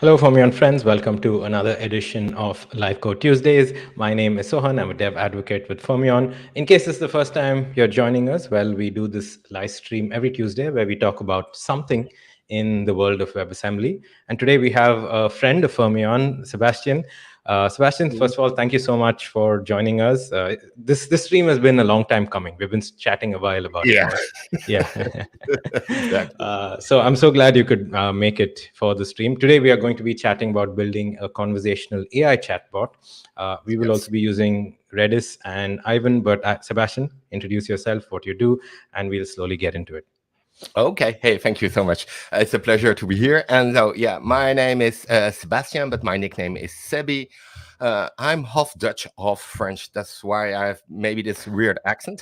Hello, Fermion friends. Welcome to another edition of Live Code Tuesdays. My name is Sohan. I'm a dev advocate with Fermion. In case this is the first time you're joining us, well, we do this live stream every Tuesday where we talk about something in the world of WebAssembly. And today we have a friend of Fermion, Sebastien. Sebastien, first of all, thank you so much for joining us. This stream has been a long time coming. We've been chatting a while about it, Yeah, right? Yeah. exactly. So I'm so glad you could make it for the stream. Today we are going to be chatting about building a conversational AI chatbot. We will Yes. also be using Redis and Aiven, but Sebastian, introduce yourself, what you do, and we'll slowly get into it. Okay. Hey, thank you so much. It's a pleasure to be here. And so, yeah, my name is Sebastian, but my nickname is Sebi. I'm half Dutch, half French. That's why I have maybe this weird accent.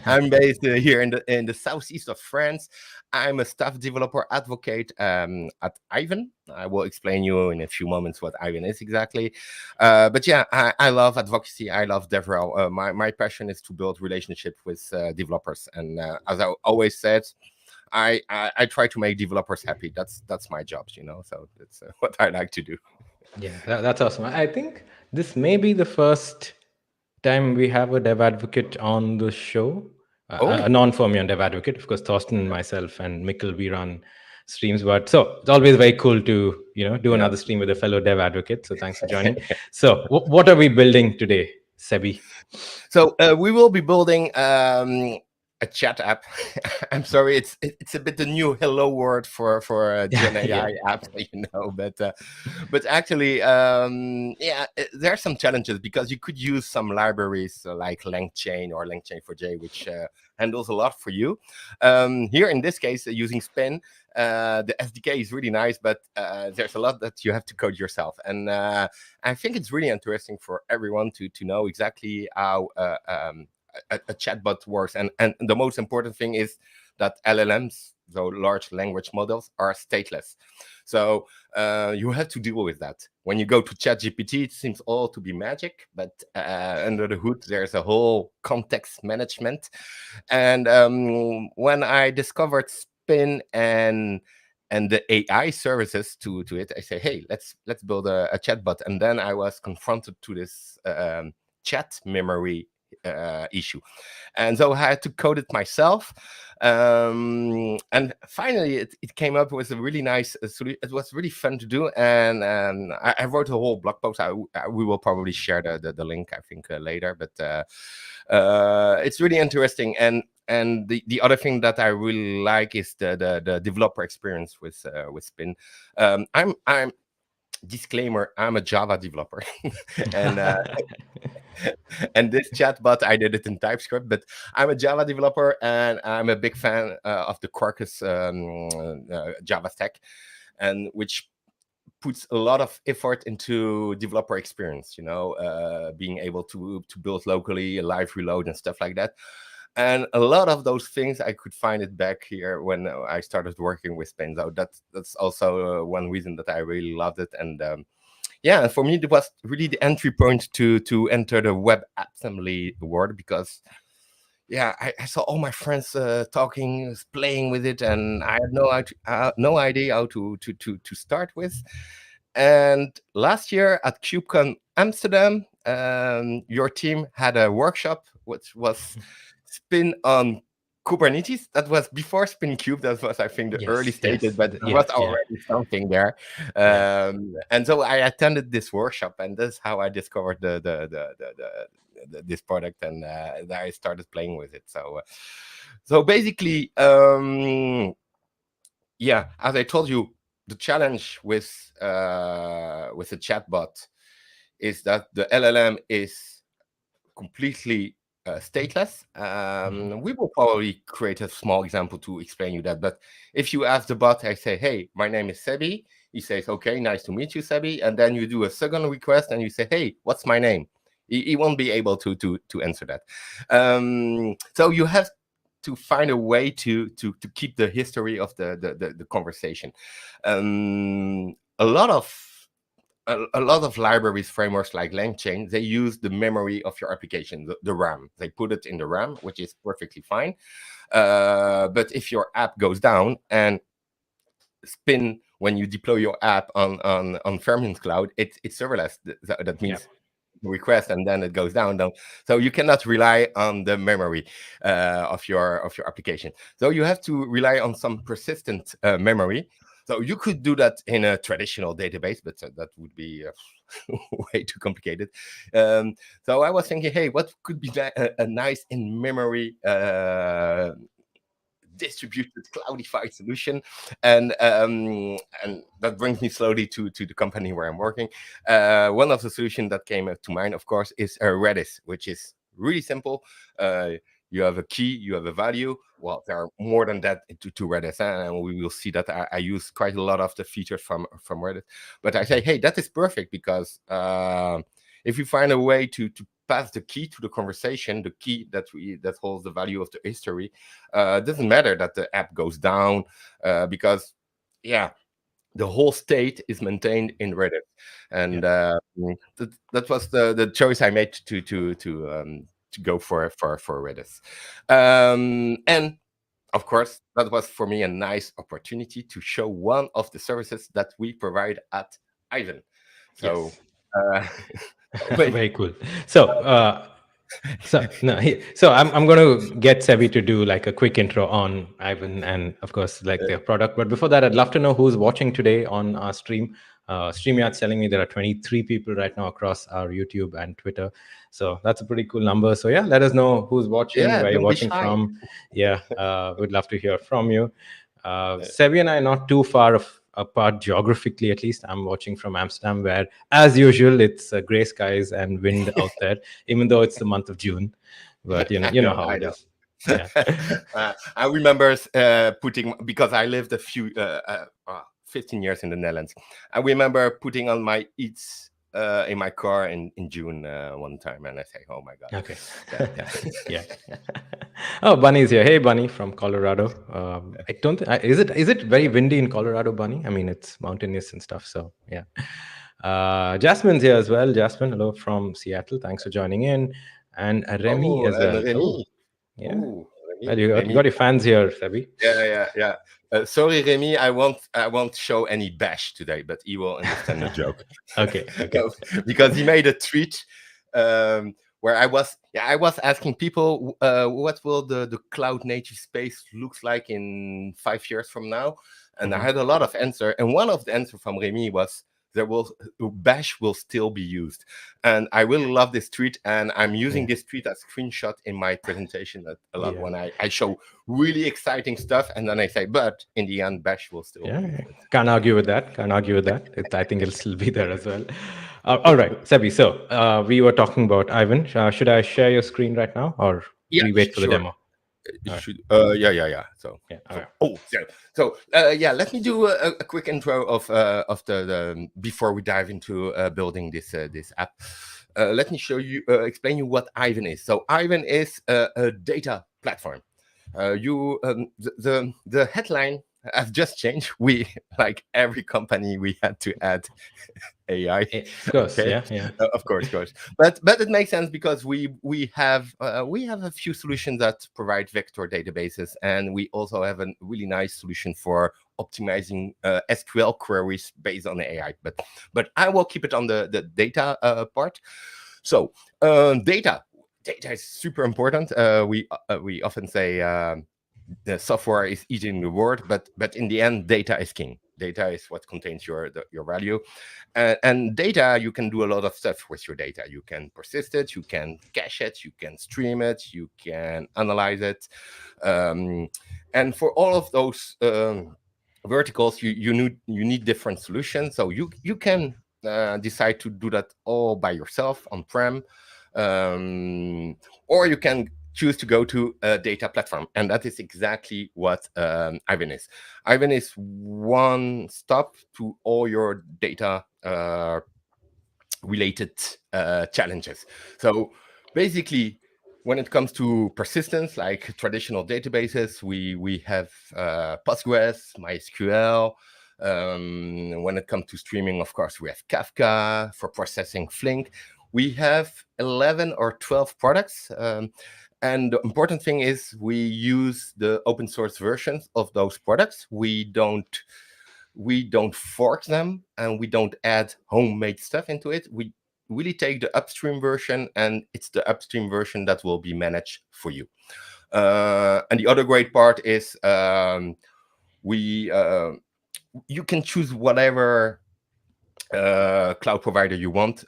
I'm based here in the southeast of France. I'm a staff developer advocate at Aiven. I will explain you in a few moments what Aiven is exactly. But yeah, I love advocacy. I love DevRel. My passion is to build relationship with developers. And as I always said, I try to make developers happy. That's my job, So that's what I like to do. Yeah, that's awesome. I think this may be the first time we have a dev advocate on the show, Oh, a non-Fermion dev advocate. Of course, Thorsten, myself, and Mikkel, we run streams. But so it's always very cool to do yeah. another stream with a fellow dev advocate. So thanks for joining. So what are we building today, Sebi? So we will be building a chat app. I'm sorry, it's a bit the new hello word for Gen Yeah. AI apps, but actually, yeah, there are some challenges because you could use some libraries like LangChain or LangChain4j, which handles a lot for you. Here in this case, using Spin, the SDK is really nice, but there's a lot that you have to code yourself. And I think it's really interesting for everyone to know exactly how a chatbot works. And the most important thing is that LLMs, so large language models, are stateless. So you have to deal with that. When you go to ChatGPT, it seems all to be magic, but under the hood, there's a whole context management. And when I discovered Spin and the AI services to it, I say, hey, let's build a chatbot. And then I was confronted to this chat memory issue, and so I had to code it myself. And finally, it came up with a really nice solution. It was really fun to do, and I wrote a whole blog post. We will probably share the link, I think, later. But it's really interesting, and the other thing that I really like is the developer experience with Spin. I'm disclaimer, I'm a Java developer, and and this chatbot, I did it in TypeScript, but I'm a Java developer and I'm a big fan of the Quarkus Java stack, and which puts a lot of effort into developer experience, being able to build locally, a live reload and stuff like that. And a lot of those things I could find it back here when I started working with Spin. So that's also one reason that I really loved it. And yeah, for me it was really the entry point to enter the web assembly world, because yeah, I saw all my friends talking, playing with it, and I had no idea how to start with. And last year at KubeCon Amsterdam, your team had a workshop which was Spin on Kubernetes. That was before Spin Cube. That was, I think, the early stages, but there Yeah, was yeah, already something there. yeah. And so I attended this workshop, and this is how I discovered this product, and I started playing with it. So basically, yeah, as I told you, the challenge with a chatbot is that the LLM is completely stateless. We will probably create a small example to explain you that. But if you ask the bot, I say, "Hey, my name is Sebi." He says, "Okay, nice to meet you, Sebi." And then you do a second request, and you say, "Hey, what's my name?" He won't be able to answer that. So you have to find a way to keep the history of the conversation. A lot of a lot of libraries, frameworks like LangChain, they use the memory of your application, the RAM. They put it in the RAM, which is perfectly fine. But if your app goes down and Spin when you deploy your app on Fermions Cloud, it's serverless. That Yeah. means request and then it goes down. So you cannot rely on the memory of your application. So you have to rely on some persistent memory. So you could do that in a traditional database, but that would be way too complicated. So I was thinking, hey, what could be a nice in memory distributed cloudified solution, and that brings me slowly to the company where I'm working. One of the solutions that came to mind, of course, is Redis, which is really simple. uh, you have a key, you have a value. Well, there are more than that to Redis, and we will see that I use quite a lot of the features from Redis. But I say, hey, that is perfect, because if you find a way to pass the key to the conversation, the key that holds the value of the history, it doesn't matter that the app goes down, because yeah, the whole state is maintained in Redis. Yeah. And that was the choice I made to go for Redis. And of course, that was for me a nice opportunity to show one of the services that we provide at Aiven. So Yes. uh, wait, Very cool. So no, so I'm going to get Sebi to do like a quick intro on Ivan and of course like their product. But before that, I'd love to know who's watching today on our stream. StreamYard's telling me there are 23 people right now across our YouTube and Twitter. So that's a pretty cool number. So yeah, let us know who's watching, yeah, where you're don't be watching shy. from. Yeah, we'd love to hear from you. Sebi and I are not too far apart geographically, at least. I'm watching from Amsterdam, where, as usual, it's gray skies and wind out there, even though it's the month of June. But you know how I it know. is. Yeah. I remember putting, because I lived a few 15 years in the Netherlands. I remember putting on my Eats in my car in June one time, and I say, "Oh my god, Okay. yeah." Yeah. Oh, Bunny's here. Hey, Bunny from Colorado. I don't. Is it very windy in Colorado, Bunny? I mean, it's mountainous and stuff. So yeah. Jasmine's here as well. Jasmine, hello from Seattle. Thanks for joining in, and Remy Oh, as and well. Oh, Remy. yeah. Oh, Well, Remy, you got Remy. your fans here, Sabi. Yeah. Sorry, Remy. I won't show any bash today, but he will understand the joke. Okay. Okay. No, because he made a tweet where I was asking people what will the cloud native space looks like in 5 years from now, and I Mhm. had a lot of answer, and one of the answer from Remy was there will bash will still be used. And I really love this tweet, and I'm using Yeah. this tweet as screenshot in my presentation a lot Yeah. when I show really exciting stuff, and then I say, but in the end, bash will still be Yeah. used. Can't argue with that. Can't argue with that. I think it'll still be there as well. All right, Sabi. So we were talking about Ivan. Should I share your screen right now, or Yeah, we wait for the sure. demo? It All right. should yeah. So Yeah. All so right. oh yeah, let me do a quick intro of the before we dive into building this app. Let me show you explain you what Ivan is. So Ivan is a data platform. You the headline has just changed. We, like every company, we had to add AI. Of course. Okay, Yeah. Yeah. of course, but it makes sense because we have a few solutions that provide vector databases, and we also have a really nice solution for optimizing SQL queries based on AI. But I will keep it on the data part. So data is super important. We often say the software is eating the world, but in the end, data is king. Data is what contains your value, and data, you can do a lot of stuff with your data. You can persist it, you can cache it, you can stream it, you can analyze it, um, and for all of those verticals, you need different solutions. So you can decide to do that all by yourself on prem, um, or you can choose to go to a data platform, and that is exactly what Ivan is. Ivan is one stop to all your data related challenges. So basically, when it comes to persistence, like traditional databases, we have Postgres, MySQL. When it comes to streaming, of course, we have Kafka. For processing, Flink. We have 11 or 12 products. And the important thing is we use the open source versions of those products. we don't fork them and we don't add homemade stuff into it. We really take the upstream version, and it's the upstream version that will be managed for you. And the other great part is we you can choose whatever cloud provider you want.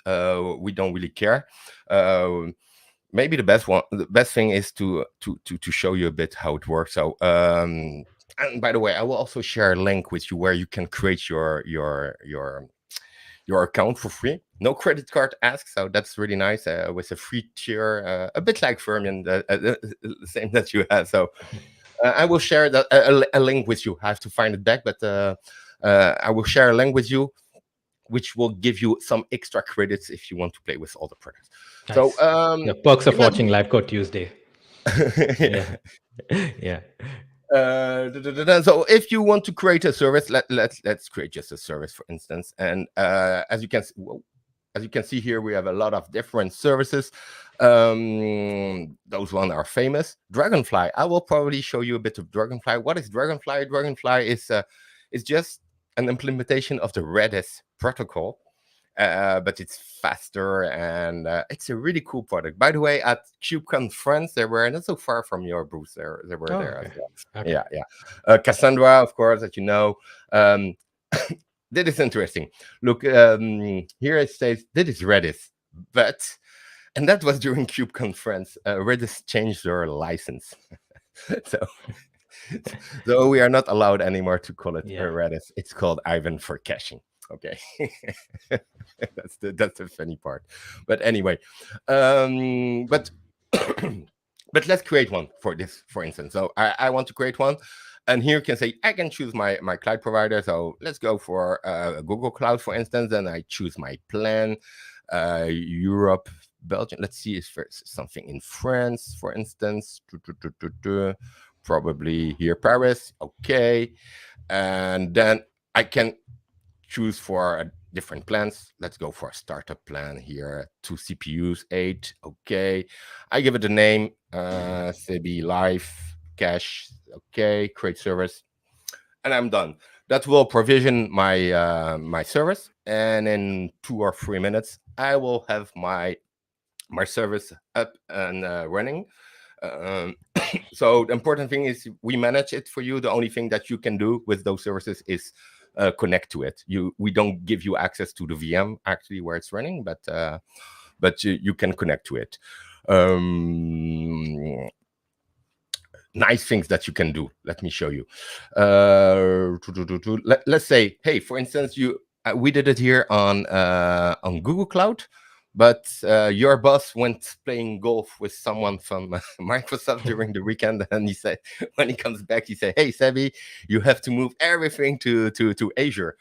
We don't really care. Uh, Maybe the best thing is to show you a bit how it works. So and by the way, I will also share a link with you where you can create your account for free. No credit card asked, so that's really nice. With a free tier, a bit like Fermion, the same that you have. So I will share a link with you. I have to find it back, but I will share a link with you, which will give you some extra credits if you want to play with all the products. So Nice. The perks of if that watching Live Code Tuesday. yeah. Yeah. Yeah. So if you want to create a service, let's create just a service, for instance. And as you can see here, we have a lot of different services. Those ones are famous. Dragonfly. I will probably show you a bit of Dragonfly. What is Dragonfly? Dragonfly is just an implementation of the Redis protocol. But it's faster, and it's a really cool product. By the way, at KubeCon France, they were not so far from your booth. They were Oh, there as okay. well. Okay. Yeah, yeah. Cassandra, of course, that you know. Um, that is interesting. Look, here it says that is Redis, but and that was during KubeCon France. Redis changed their license, so so we are not allowed anymore to call it Yeah. Redis. It's called Aiven for caching. Okay, that's the funny part. But anyway, but but let's create one for this, for instance. So I want to create one, and here you can say I can choose my cloud provider. So let's go for Google Cloud, for instance. Then I choose my plan, Europe, Belgium. Let's see if there's something in France, for instance. Probably here, Paris. Okay, and then I can choose for different plans. Let's go for a startup plan here. 2 CPUs, 8. Okay. I give it a name, CB Live Cache. Okay. Create service. And I'm done. That will provision my service. And in 2 or 3 minutes, I will have my service up and running. Um, so the important thing is we manage it for you. The only thing that you can do with those services is connect to it. We don't give you access to the VM actually where it's running, but you can connect to it. Um, Nice things that you can do. Let me show you. Let's say, hey, for instance, we did it here on Google Cloud, but your boss went playing golf with someone from Microsoft during the weekend, and he said when he comes back, he said, "Hey, Sebi, you have to move everything to Azure.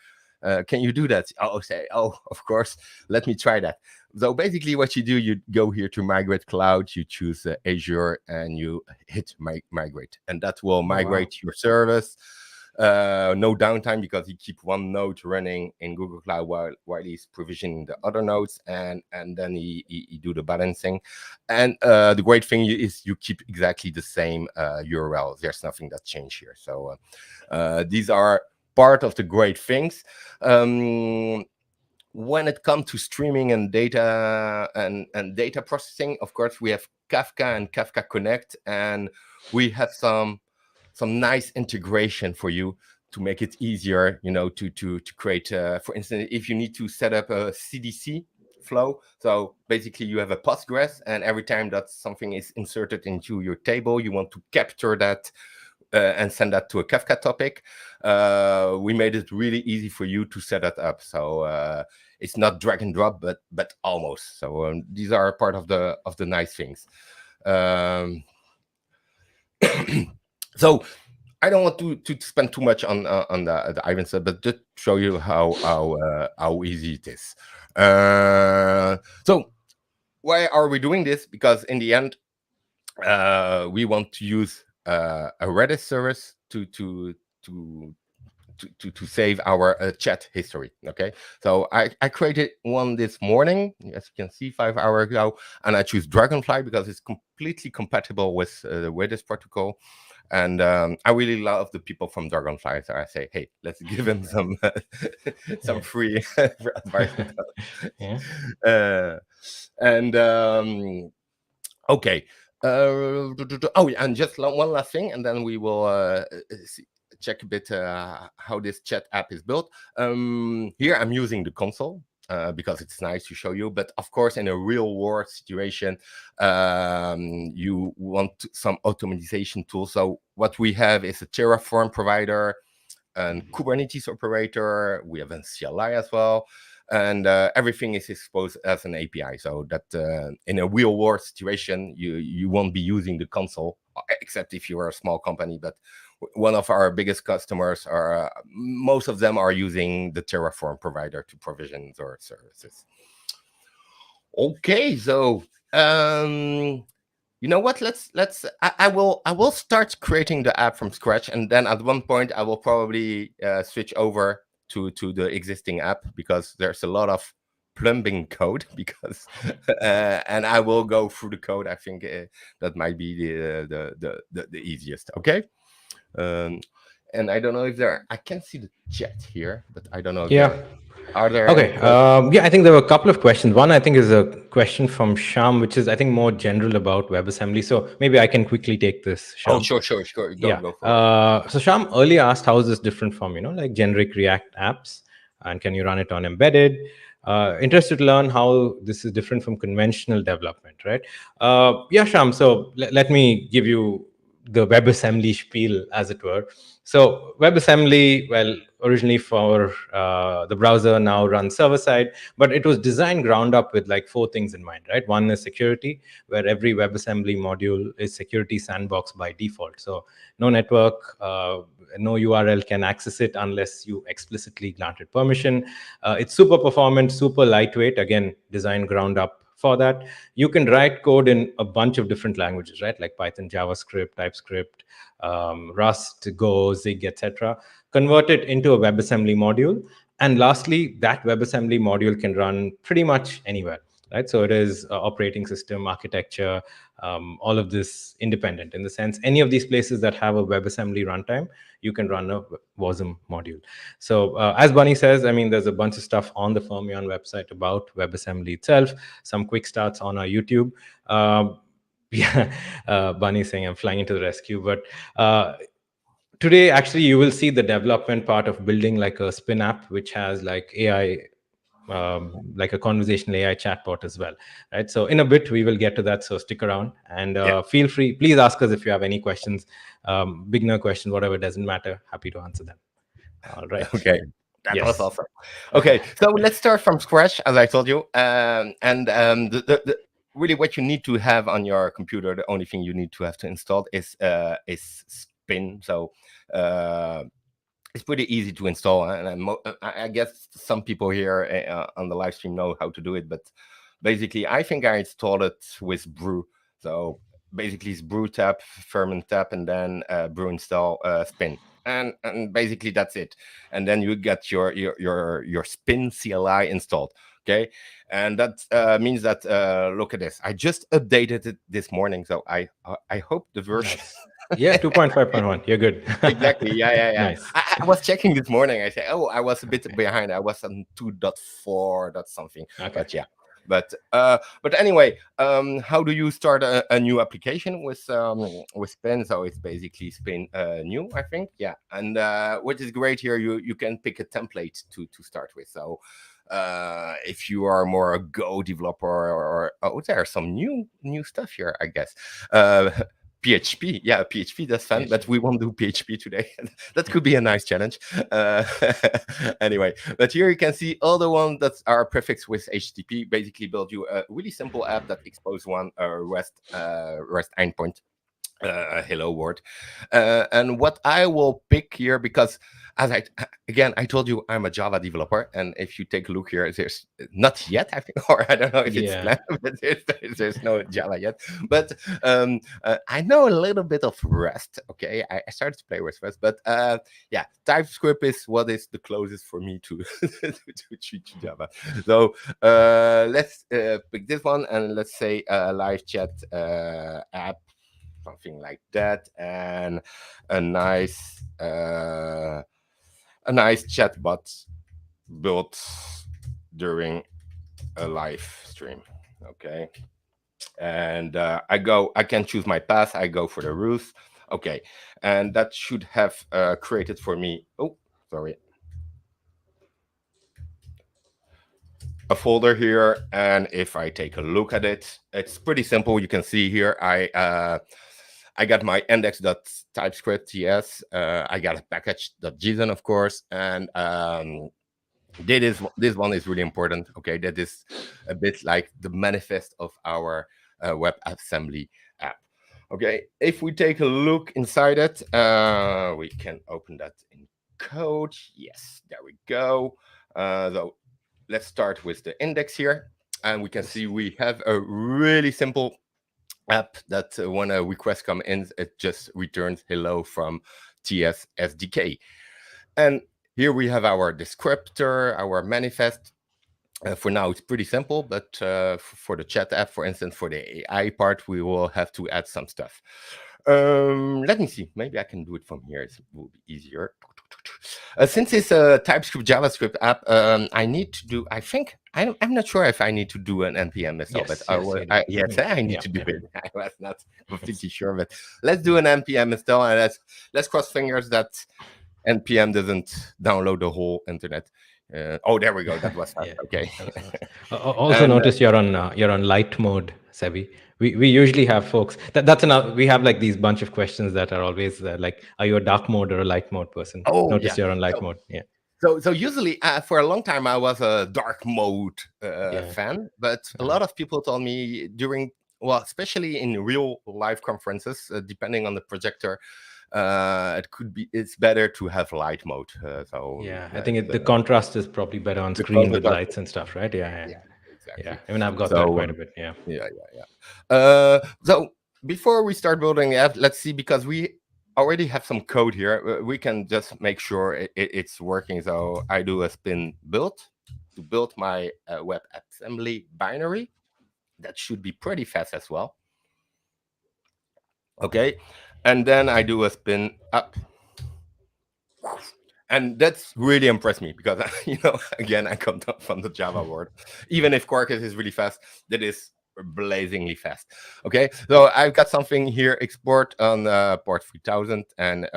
Can you do that?" I'll say, "Oh, of course. Let me try that." So basically, what you do, you go here to migrate cloud, you choose Azure, and you hit migrate, and that will Oh, wow. migrate your service. No downtime because you keep one node running in Google Cloud while he's provisioning the other nodes, and then he do the balancing. And the great thing is you keep exactly the same URL. There's nothing that changed here. So these are part of the great things. When it comes to streaming and data and data processing, of course, we have Kafka and Kafka Connect, and we have some nice integration for you to make it easier, to create. For instance, if you need to set up a CDC flow, so basically you have a Postgres, and every time that something is inserted into your table, you want to capture that and send that to a Kafka topic. We made it really easy for you to set that up. So it's not drag and drop, but almost. So these are part of the nice things. So I don't want to spend too much on the Aiven stuff, but just show you how easy it is. So why are we doing this? Because in the end, we want to use a Redis service to save our chat history. Okay, so I created one this morning, as you can see, 5 hours ago, and I choose Dragonfly because it's completely compatible with the Redis protocol. And I really love the people from Dragonfly, so I say, hey, let's give him some some Yeah. free advice with that. Yeah. uh, and Okay. Oh, yeah, and just one last thing, and then we will check a bit how this chat app is built. Here I'm using the console because it's nice to show you. But of course, in a real world situation, you want some automatization tool. So what we have is a Terraform provider, and Kubernetes operator. We have a CLI as well, and everything is exposed as an API. So that in a real world situation, you won't be using the console, except if you are a small company. But one of our biggest customers are most of them are using the Terraform provider to provision their services. Okay, so you know what, I will start creating the app from scratch, and then at one point I will probably switch over to the existing app, because there's a lot of plumbing code because and I will go through the code. I think that might be the easiest. Okay. um and I don't know if there, I can see the chat here, but I don't know if Yeah. there are there any Okay. questions. Yeah, I think there were a couple of questions. One, I think, is a question from Sham, which is, I think, more general about WebAssembly. So maybe I can quickly take this, Oh, Sham. sure, go Yeah. go for it. So Sham earlier asked, how is this different from, like generic React apps? And can you run it on embedded? Interested to learn how this is different from conventional development, right? Yeah, Sham. So let me give you the WebAssembly spiel, as it were. So WebAssembly, well, originally for the browser, now runs server side, but it was designed ground up with like four things in mind, right? One is security, where every WebAssembly module is security sandbox by default. So no network, no URL can access it unless you explicitly granted permission. It's super performant, super lightweight, again, designed ground up for that. You can write code in a bunch of different languages, right? Like Python, JavaScript, TypeScript, Rust, Go, Zig, etc. Convert it into a WebAssembly module. And lastly, that WebAssembly module can run pretty much anywhere, right? So it is operating system, architecture, all of this independent, in the sense any of these places that have a WebAssembly runtime, you can run a WASM module. So as Bunny says, I mean, there's a bunch of stuff on the Fermion website about WebAssembly itself, some quick starts on our YouTube. Yeah, Bunny saying I'm flying into the rescue, but today actually you will see the development part of building like a spin app which has like AI, like a conversational AI chatbot as well, right? So in a bit we will get to that. So stick around and Yeah. feel free. Please ask us if you have any questions, beginner questions, whatever. Doesn't matter. Happy to answer them. All right. Okay, that was Yes. awesome. Okay, so let's start from scratch, as I told you. And really, what you need to have on your computer, the only thing you need to have to install is Spin. So uh, it's pretty easy to install, and I guess some people here on the live stream know how to do it. But basically, I think I installed it with Brew. So basically, it's Brew tab, Ferment tab, and then Brew install Spin, and basically that's it. And then you get your Spin CLI installed. Okay, and that means that look at this. I just updated it this morning, so I hope the version. Nice. Yeah, 2.5.1. You're good. Exactly. Yeah. Nice. I was checking this morning. I say, oh, I was a bit behind. I was on 2.4 dot something. Okay. But yeah. But anyway, how do you start a new application with Spin? So it's basically Spin new, I think. Yeah. And what is great here, you can pick a template to start with. So if you are more a Go developer, or oh, there are some new stuff here, I guess. PHP, yeah, PHP, that's fun, but PhD. we won't do PHP today. That could be a nice challenge. Uh, anyway, but here you can see all the ones that are prefixed with HTTP. Basically, build you a really simple app that expose one REST endpoint. Hello world. And what I will pick here, because as I again I told you I'm a Java developer, and if you take a look here, there's not yet, I think, or I don't know if it's Yeah. planned, but there's no Java yet. But I know a little bit of Rust. Okay, I started to play with Rust, but yeah, TypeScript is what is the closest for me to to Java. So let's pick this one, and let's say a live chat app. something like that, and a nice uh, a nice chatbot built during a live stream. Okay, and I can choose my path. I go for the roof. Okay, and that should have created for me. Oh, sorry, a folder here, and if I take a look at it, it's pretty simple. You can see here I got my index.typescript TS. I got a package.json, of course, and this one is really important. Okay, that is a bit like the manifest of our WebAssembly app. Okay, if we take a look inside it, we can open that in code. Yes, there we go. So let's start with the index here, and we can see we have a really simple app that when a request comes in, it just returns hello from TS SDK. And here we have our descriptor, our manifest. For now, it's pretty simple, but for the chat app, for instance, for the AI part, we will have to add some stuff. Let me see. Maybe I can do it from here. It will be easier. Since it's a TypeScript JavaScript app, I need to do. I think I'm not sure if I need to do an npm install, but yes, I need to do it. I was not completely sure, but let's do an npm install, and let's cross fingers that npm doesn't download the whole internet. Oh, there we go. That was fast. Okay. Also, And, notice you're on light mode, Sebi. We usually have folks that's another. We have like these bunch of questions that are always like, are you a dark mode or a light mode person? oh, Notice yeah. you're on light mode. Yeah. So usually for a long time I was a dark mode fan, but a lot of people told me during, well, especially in real live conferences, depending on the projector, it's better to have light mode. I think the contrast is probably better on screen with lights and stuff, right? Yeah, exactly. Yeah, I mean, I've got that quite a bit. Yeah. So before we start building the app, let's see, because we already have some code here. We can just make sure it's working. So I do a spin build to build my WebAssembly binary. That should be pretty fast as well. Okay, and then I do a spin up. And that's really impressed me because, again, I come from the Java world. Even if Quarkus is really fast, that is blazingly fast. Okay, so I've got something here, export on port 3000. And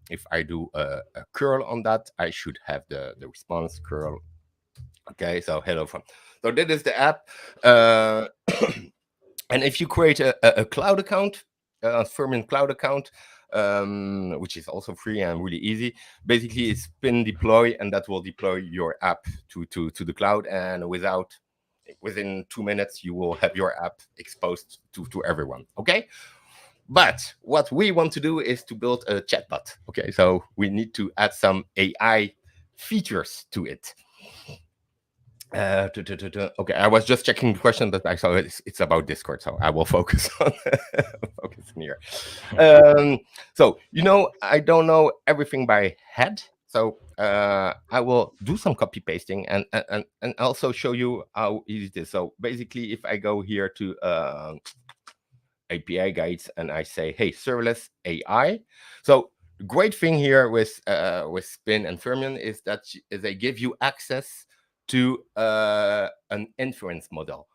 if I do a curl on that, I should have the response curl. Okay, so hello from. So that is the app. And if you create a cloud account, a Fermion cloud account, which is also free and really easy. Basically, it's spin deploy, and that will deploy your app to the cloud. And within 2 minutes, you will have your app exposed to everyone. Okay. But what we want to do is to build a chatbot. Okay. So we need to add some AI features to it. Okay, I was just checking the question that I saw. It's about Discord, so I will focus on focusing here. So I don't know everything by head, so I will do some copy pasting and also show you how easy it is. So basically, if I go here to API guides and I say, hey, serverless AI. So the great thing here with Spin and Fermion is that they give you access to an inference model.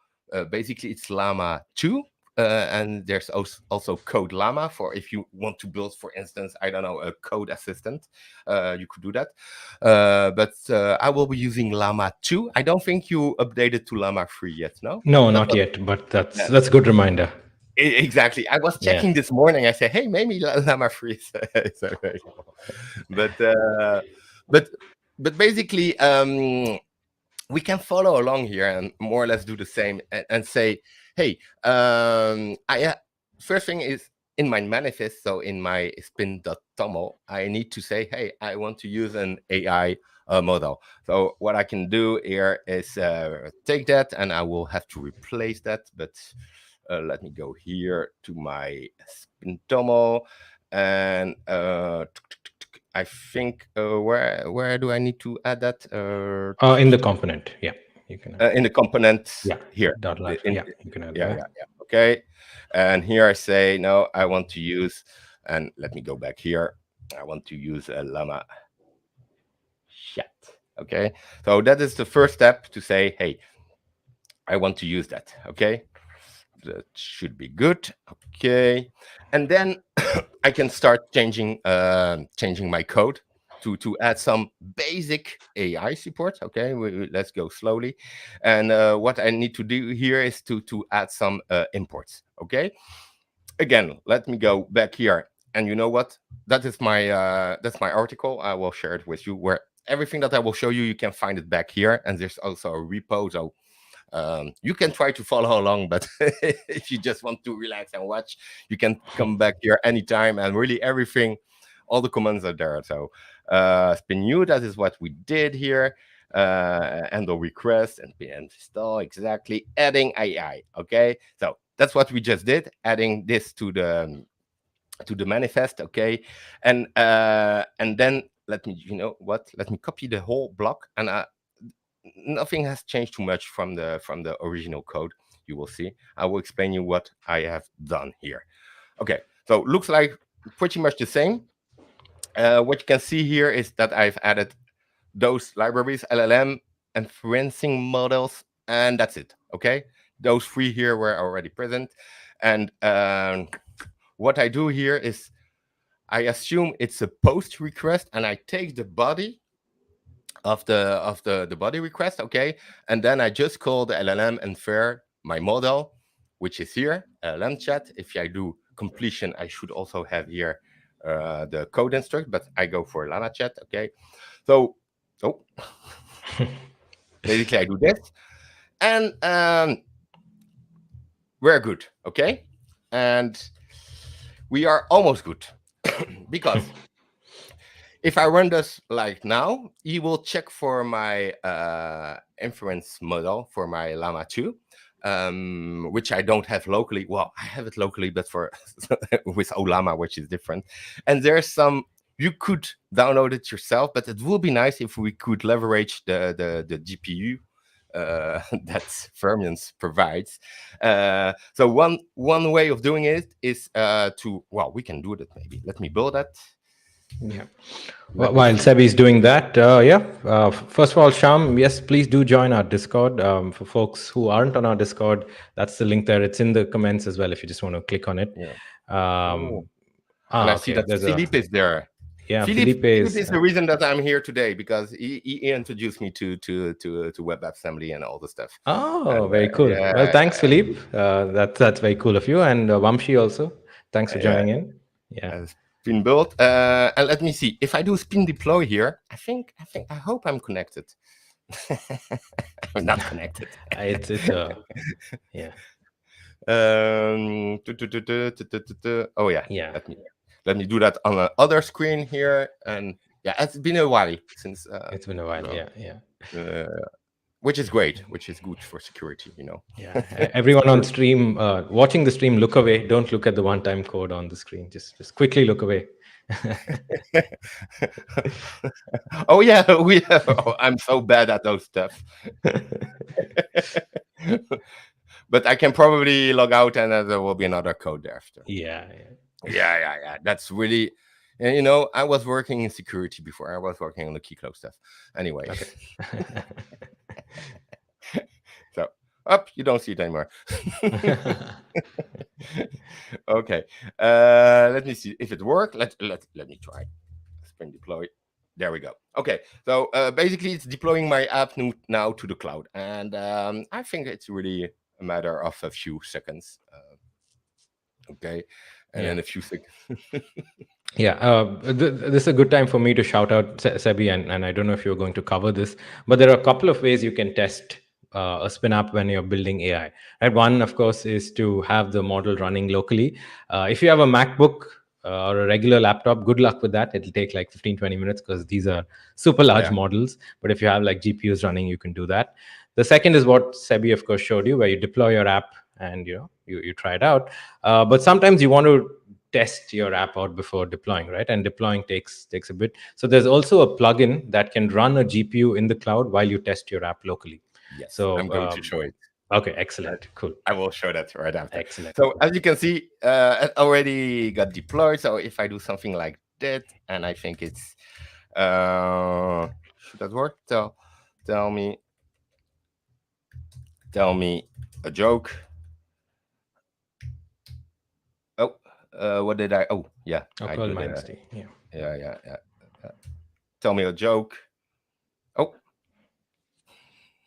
Basically, it's Llama 2, and there's also Code Llama for if you want to build, for instance, I don't know, a code assistant. You could do that. But I will be using Llama 2. I don't think you updated to Llama 3 yet, no? No, not yet, but that's a good reminder. Exactly. I was checking this morning. I said, hey, maybe Llama 3 is available. But basically, we can follow along here and more or less do the same and say, hey, first thing is in my manifest, so in my spin.toml, I need to say, hey, I want to use an AI model. So what I can do here is take that, and I will have to replace that. But let me go here to my spin.toml, and I think where do I need to add that? In the component, yeah, you can. In the component here. .live, you can add that. Yeah. Okay. And here I say, no, I want to use, and let me go back here. I want to use a llama chat. Okay. So that is the first step to say, hey, I want to use that. Okay. That should be good. Okay. And then I can start changing my code to add some basic AI support. Okay, let's go slowly. And what I need to do here is to add some imports. Okay. Again, let me go back here. And you know what? That's my article. I will share it with you. Where everything that I will show you, you can find it back here. And there's also a repo. So you can try to follow along, but if you just want to relax and watch, you can come back here anytime. And really, everything, all the commands are there. So, spin new, that is what we did here. Handle request and install, exactly. Adding AI. Okay, so that's what we just did. Adding this to the manifest. Okay, and then let me, you know what? Let me copy the whole block and nothing has changed too much from the original code. You will see. I will explain you what I have done here. Okay, so looks like pretty much the same. What you can see here is that I've added those libraries, LLM, inferencing models, and that's it. Okay, those three here were already present. And what I do here is I assume it's a post request, and I take the body of the body request. Okay, and then I just call the LLM infer my model, which is here, LLM chat. If I do completion, I should also have here the code instruct, but I go for llama chat. Okay, so oh, basically I do this, and we're good. Okay, and we are almost good because if I run this like now, he will check for my inference model for my Llama 2, which I don't have locally. Well, I have it locally, but for with Olama, which is different. And there's some, you could download it yourself, but it would be nice if we could leverage the GPU that Fermions provides. So one way of doing it is well, we can do that maybe. Let me build that. Yeah. While Sebi's doing that, first of all, Sham, yes, please do join our Discord. For folks who aren't on our Discord, that's the link there. It's in the comments as well if you just want to click on it. Yeah. Um, And I see okay. that Philippe is there. Yeah, Philippe Philippe is the reason that I'm here today because he introduced me to web assembly and all the stuff. Oh, And, very cool. yeah, Well, thanks, Philippe. That's very cool of you. And Vamshi also. Thanks for yeah, joining in. Yeah. spin build. And let me see if I do spin deploy here. I hope I'm connected. I'm not connected. It's yeah. Oh yeah. Yeah. Let me do that on the other screen here. And yeah, it's been a while since it's been a while. no, Yeah. which is great, which is good for security, Yeah. Everyone on stream, watching the stream, look away. Don't look at the one-time code on the screen. Just quickly look away. Oh yeah, I'm so bad at those stuff. But I can probably log out and there will be another code there after. Yeah. That's really, I was working in security before. I was working on the key close stuff. Anyway. Okay. So you don't see it anymore. Okay. Let me see if it worked. Let me try. Spring deploy. There we go. Okay. So basically it's deploying my app now to the cloud. And I think it's really a matter of a few seconds. Okay. And then a few seconds. Yeah, this is a good time for me to shout out Sebi, and I don't know if you're going to cover this, but there are a couple of ways you can test a spin up when you're building AI. Right? One, of course, is to have the model running locally. If you have a MacBook or a regular laptop, good luck with that. It'll take like 15-20 minutes because these are super large models. But if you have like GPUs running, you can do that. The second is what Sebi, of course, showed you, where you deploy your app and you try it out. But sometimes you want to test your app out before deploying, right? And deploying takes a bit. So there's also a plugin that can run a GPU in the cloud while you test your app locally. Yes, so I'm going to show it. Okay, Uh, excellent. Cool. I will show that right after. Excellent. So as you can see, it already got deployed. So if I do something like that, and I think it's should that work? Tell me tell me a joke. Oh, what did I? Oh, yeah, Oh, I Curl do minus the D. Yeah. yeah. Tell me a joke. Oh,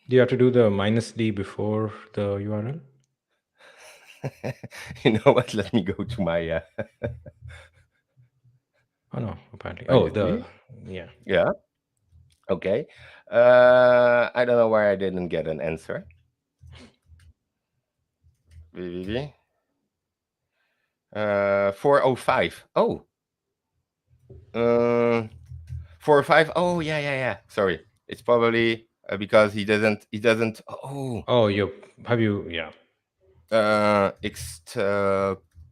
Do you have to do the minus D before the URL? you know what? Let me go to my Oh no, apparently. Oh, minus the D. yeah. Yeah. Okay. I don't know why I didn't get an answer. VVV. 405. Oh, uh, 405. Oh, yeah. Sorry. It's probably because he doesn't. Oh, Oh, you have you? Yeah.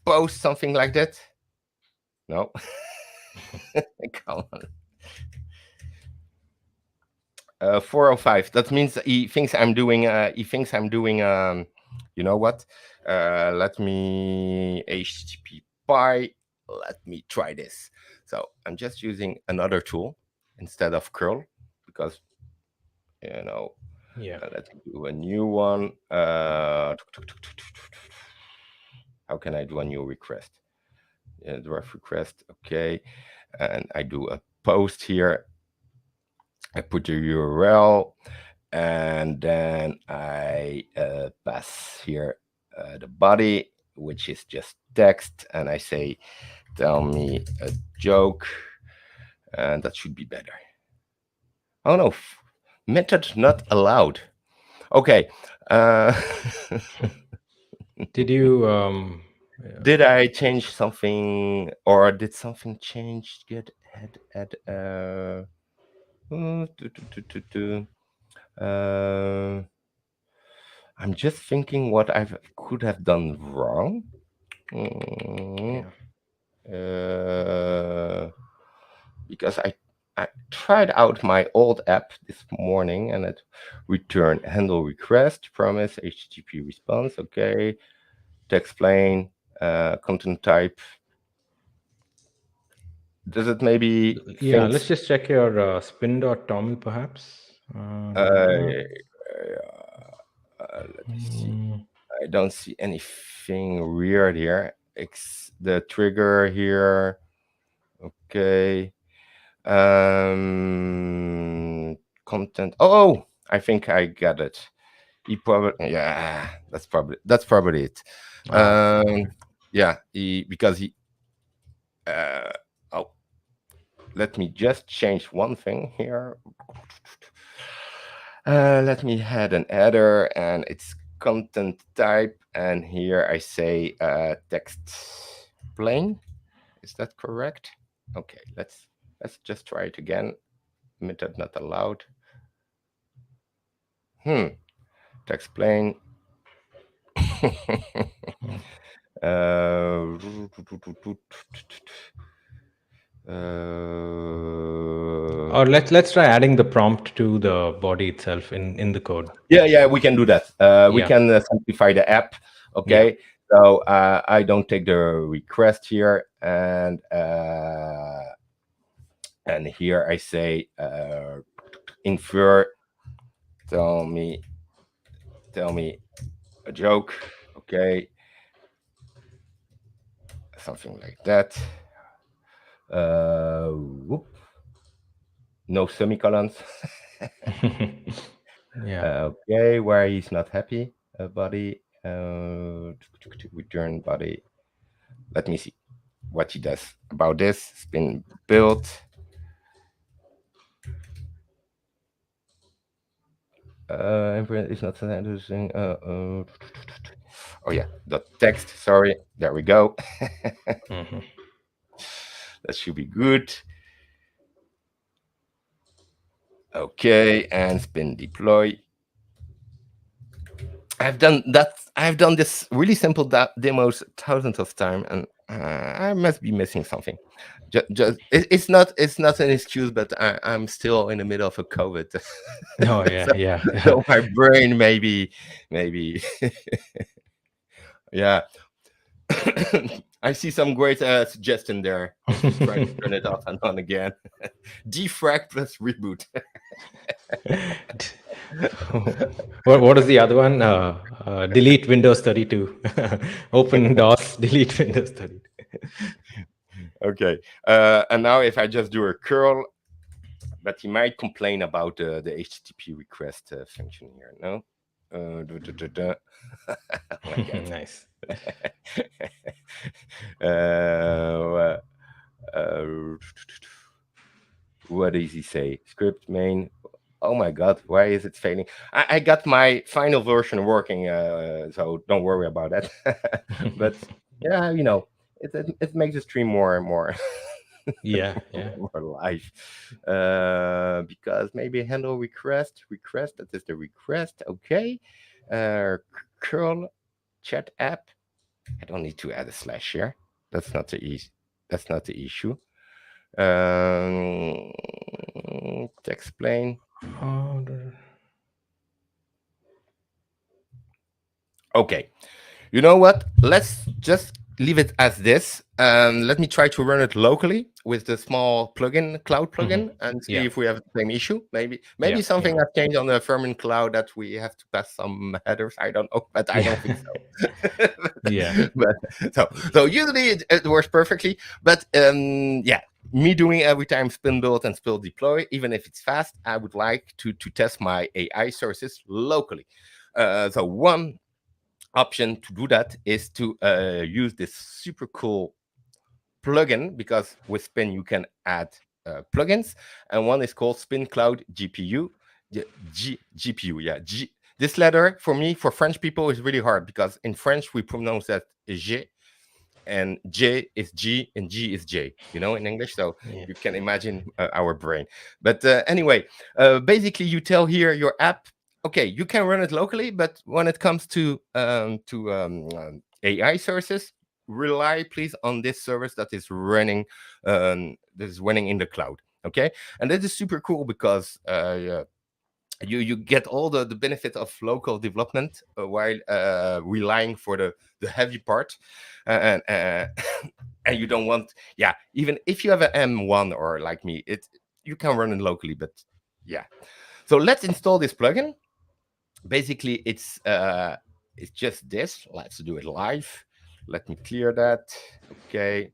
post something like that. No. Come on. 405. That means he thinks I'm doing. He thinks I'm doing. You know what? Let me HTTP pi. Let me try this. So I'm just using another tool instead of curl because you know. Yeah. Let's do a new one. How can I do a new request? Yeah, the ref request. Okay, and I do a post here. I put the URL and then I pass here the body, which is just text, and I say, "Tell me a joke," and that should be better. Oh no, method not allowed. Okay. Uh, Did you did I change something, or did something change? Get add. Uh, do, do, do, do, do. Uh, I'm just thinking what I could have done wrong. Mm, yeah. uh, because I tried out my old app this morning and it returned handle request, promise, HTTP response, okay, text plain, content type. Does it maybe Yeah, let's things? just check your spin.toml perhaps. Uh, Debug. let me see. Mm, I don't see anything weird here. The trigger here. Okay. Content. Oh, I think I got it. He probably, yeah, that's probably it. okay. Um, yeah, because he. Uh, oh, let me just change one thing here. Let me add an header, and it's content type, and here I say text plain. Is that correct? Okay, let's just try it again. Method not allowed. Text plain. Mm. uh, Or let's try adding the prompt to the body itself in the code. yeah, we can do that. We Yeah. can simplify the app. Yeah. Okay, so I don't take the request here, and here I say infer. Tell me a joke. Okay, something like that. Whoop. No semicolons. Yeah. Okay, where he's not happy. Body. Return body. Let me see what he does about this. It's been built. Imprint is not interesting. Oh yeah, the text. Sorry, there we go. Mhm. That should be good. Okay, and spin deploy. I've done that. I've done this really simple demos thousands of times, and I must be missing something. It's not an excuse, but I'm still in the middle of a COVID, Oh yeah, so, yeah, yeah. so my brain maybe yeah. I see some great suggestion there. I should try to turn it off and on again. Defrag plus reboot. What is the other one? Delete Windows 32. Open DOS, delete Windows 32. Okay, and now if I just do a curl, but he might complain about the HTTP request function here. No. Oh my god. Nice. uh, uh, what does he say? Script main. Oh my god, why is it failing? I got my final version working, so don't worry about that. But yeah, it makes the stream more and more Yeah, yeah. more live. Because maybe handle request. That is the request. Okay. Curl chat app. I don't need to add a slash here. That's not the That's not the issue. Um, to explain. Okay. You know what? Let's just leave it as this. Let me try to run it locally with the small plugin, cloud plugin, and see Yeah, if we have the same issue. Maybe yeah, something yeah, has changed on the Fermin cloud that we have to pass some headers. I don't know, but I yeah, don't think so. yeah, But so usually it works perfectly. But yeah, me doing every time spin build and spill deploy, even if it's fast, I would like to test my AI sources locally. So one option to do that is to use this super cool plugin, because with Spin you can add plugins, and one is called Spin Cloud GPU. GPU, yeah. This letter for me, for French people, is really hard because in French we pronounce that G, and J is G and G is J, in English. So yeah. you can imagine our brain. But anyway, basically you tell here your app, okay, you can run it locally, but when it comes to AI sources, rely please on this service that is running in the cloud. Okay, and that is super cool because you get all the benefit of local development while relying for the heavy part, and and you don't want, yeah, even if you have an M1 or like me, you can run it locally, but yeah. So let's install this plugin. Basically it's just this. Let's do it live. Let me clear that. Okay,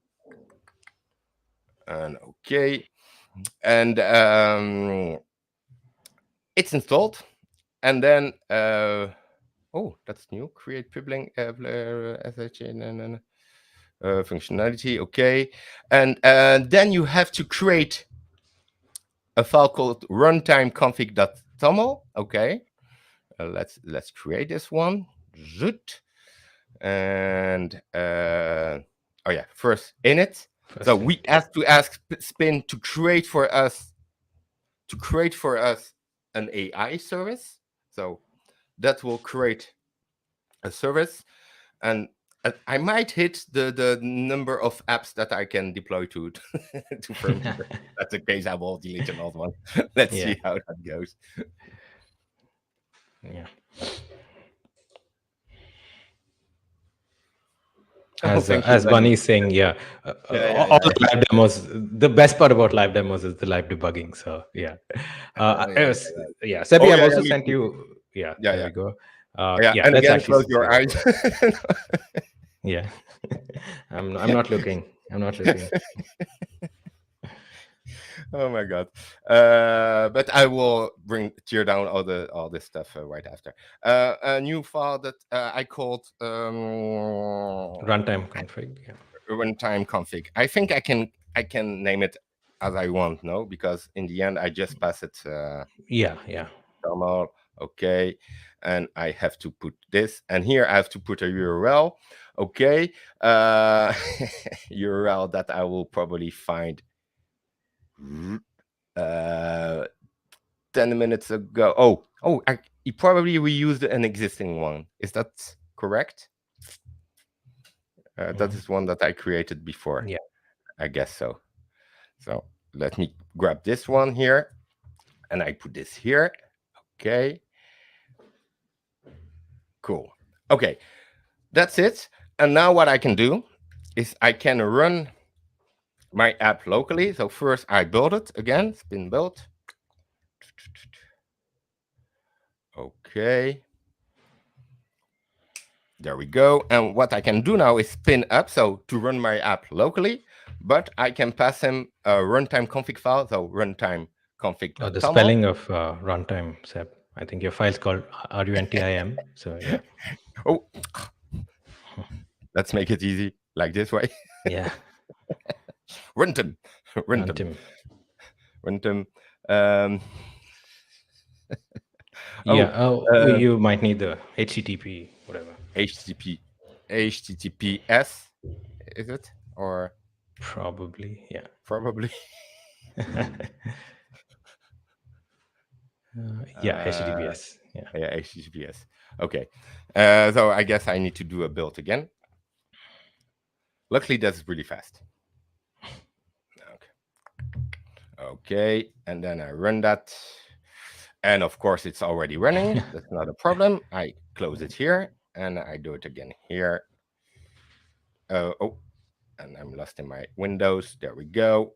and okay, and it's installed. And then oh, that's new. Create public functionality. Okay, and then you have to create a file called runtimeconfig.toml. Okay, let's create this one. Zoot. And oh yeah, first init. So we have to ask Spin to create for us an AI service. So that will create a service, and I might hit the number of apps that I can deploy to to firm. That's the case. I will delete an old one. Let's Yeah. see how that goes. Yeah. Oh, thank you, As Bunny. Bunny's saying, yeah, all Yeah. the live demos. The best part about live demos is the live debugging. So yeah, Yeah. yeah. Sebi, Oh I've yeah, also yeah. sent you. Yeah, Yeah, there yeah. we go. Yeah, Yeah, and let's again, actually close see your what eyes. works. Yeah, I'm not looking. I'm not looking. Oh my god! But I will tear down all this stuff right after. A new file that I called Runtime config. Yeah. runtime config. I think I can name it as I want, no, because in the end I just pass it. Yeah, yeah. Normal, okay, and I have to put this, and here I have to put a URL. Okay, URL that I will probably find 10 minutes ago. Oh, he probably reused an existing one. Is that correct? That is one that I created before. Yeah. I guess so. So let me grab this one here, and I put this here. Okay. Cool. Okay. That's it. And now what I can do is I can run my app locally. So first I build it again, spin build. Okay. There we go. And what I can do now is spin up, so to run my app locally, but I can pass him a runtime config file, so runtime The config.toml. spelling of runtime, Seb. I think your file's called runtim. So yeah. Oh, let's make it easy like this way. Yeah. Runtime. Runtime. Runtime. Runtime. Um, Yeah. uh, You might need the HTTP, whatever. HTTPS, is it? Or Probably. Yeah. probably. Yeah. HTTPS. Yeah. Yeah, HTTPS. Okay. So I guess I need to do a build again. Luckily, that's really fast. Okay, and then I run that. And of course, it's already running. That's not a problem. I close it here, and I do it again here. Oh, and I'm lost in my windows. There we go.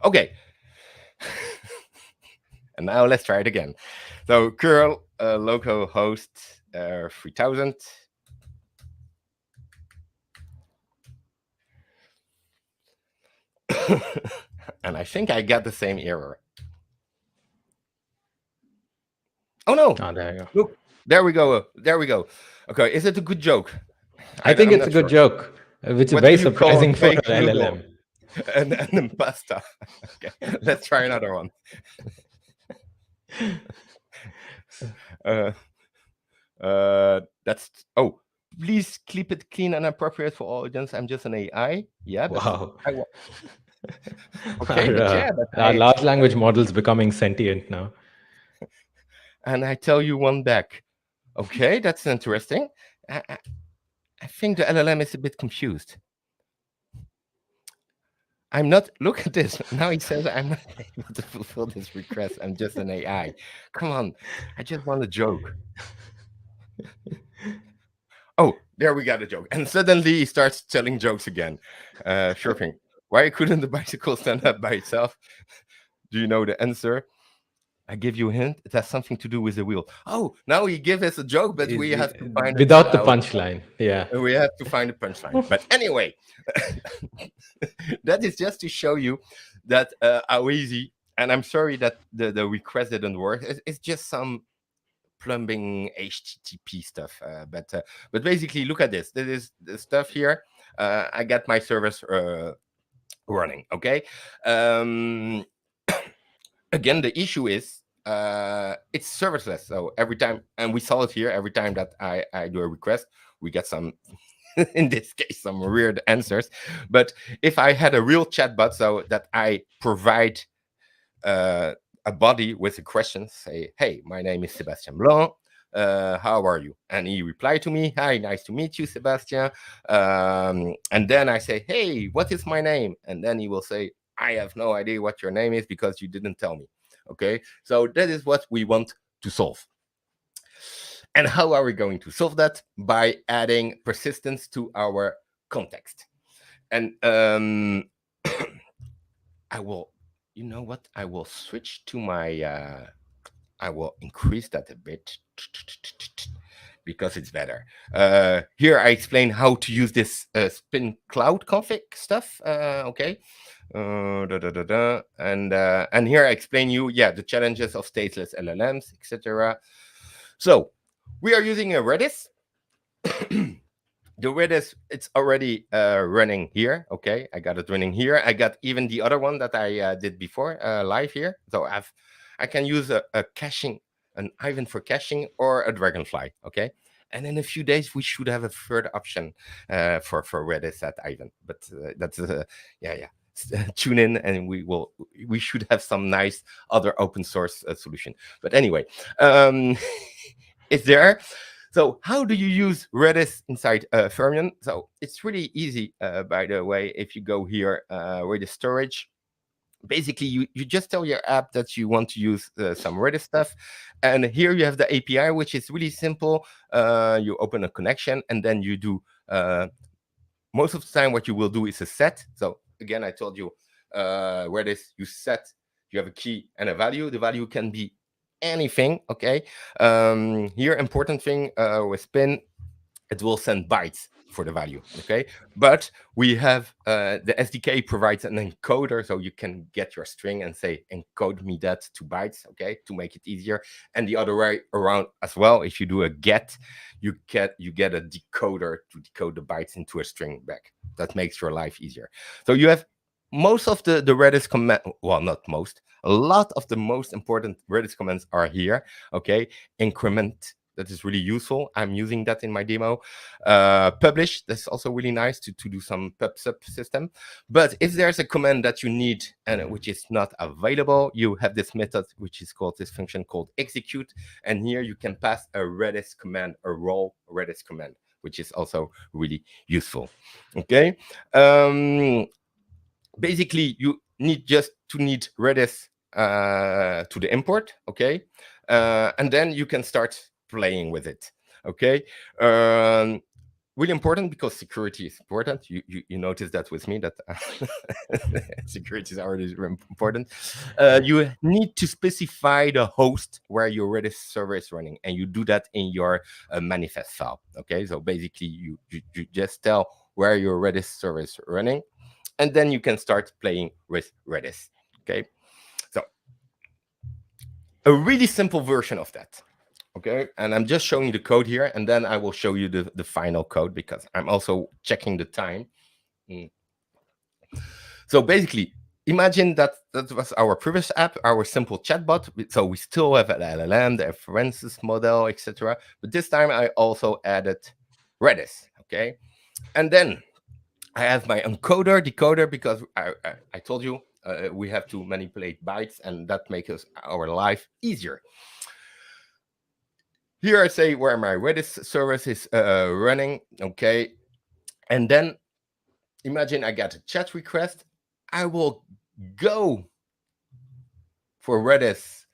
Okay. And now let's try it again. So curl localhost 3000. And I think I got the same error. Oh no! Oh, there you go. Look, there we go. There we go. Okay, is it a good joke? I think I'm it's a not good sure. joke, which is What very do you call surprising for an fake noodle? LLM. And then pasta. Okay, let's try another one. That's please keep it clean and appropriate for all audience. I'm just an AI. Yeah, that's Wow. okay, but yeah, but Our large language model's becoming sentient now. And I tell you one back. Okay, that's interesting. I think the LLM is a bit confused. I'm not. Look at this. Now he says I'm not able to fulfill this request. I'm just an AI. Come on. I just want a joke. Oh, there we got a joke. And suddenly he starts telling jokes again. Sure thing. Why couldn't the bicycle stand up by itself? Do you know the answer? I give you a hint. It has something to do with the wheel. Oh, now he gives us a joke, but we have to find without it the punchline. Yeah. We have to find a punchline. But anyway, that is just to show you that how easy. And I'm sorry that the request didn't work. It's just some plumbing HTTP stuff. But basically, look at this. This is the stuff here. I got my service running. Okay. Again, the issue is it's serverless. So every time, and we saw it here, every time that I do a request, we get some, in this case, some weird answers. But if I had a real chatbot, so that I provide a body with a question, say, hey, my name is Sebastien Blanc. How are you? And he replied to me, hi, nice to meet you, Sebastien. And then I say, hey, what is my name? And then he will say, I have no idea what your name is because you didn't tell me. Okay, so that is what we want to solve. And how are we going to solve that? By adding persistence to our context. And I will, you know what? I will switch to my, I will increase that a bit because it's better. Here I explain how to use this spin cloud config stuff. Okay. And here I explain you, the challenges of stateless LLMs, etc. So we are using a Redis. The Redis, it's already running here. Okay, I got it running here. I got even the other one that I did before live here. So I can use a caching, an Aiven for caching, or a Dragonfly. Okay, and in a few days we should have a third option for Redis at Aiven. But that's yeah. tune in, and we should have some nice other open source solution. But anyway, um, it's there. So how do you use Redis inside Fermion? So it's really easy, by the way. If you go here, Redis storage, basically you just tell your app that you want to use some Redis stuff, and here you have the API, which is really simple. You open a connection, and then you do most of the time what you will do is a set. So again, I told you Redis, you set, you have a key and a value. The value can be anything. Okay. Here, important thing with spin, it will send bytes for the value. Okay. But we have the SDK provides an encoder, so you can get your string and say encode me that to bytes. Okay, to make it easier. And the other way around as well, if you do a get, you get a decoder to decode the bytes into a string back. That makes your life easier. So you have most of the Redis command, well, not most, a lot of the most important Redis commands are here. Okay, increment, that is really useful. I'm using that in my demo. Publish, that's also really nice to do some pub sub system. But if there's a command that you need and which is not available, you have this method, which is called this function called execute. And here you can pass a Redis command, a raw Redis command, which is also really useful. Okay. Basically, you need just to need Redis to the import. Okay. And then you can start playing with it. Okay. Really important, because security is important. You notice that with me, that security is already important. You need to specify the host where your Redis server is running, and you do that in your manifest file. Okay, so basically you just tell where your Redis server is running, and then you can start playing with Redis. Okay, so a really simple version of that. Okay, and I'm just showing you the code here, and then I will show you the final code, because I'm also checking the time. So basically, imagine that was our previous app, our simple chatbot. So we still have an LLM, the references model, etc. But this time I also added Redis. Okay, and then I have my encoder, decoder, because I told you we have to manipulate bytes, and that makes our life easier. Here I say where my Redis service is running. Okay, and then imagine I get a chat request. I will go for Redis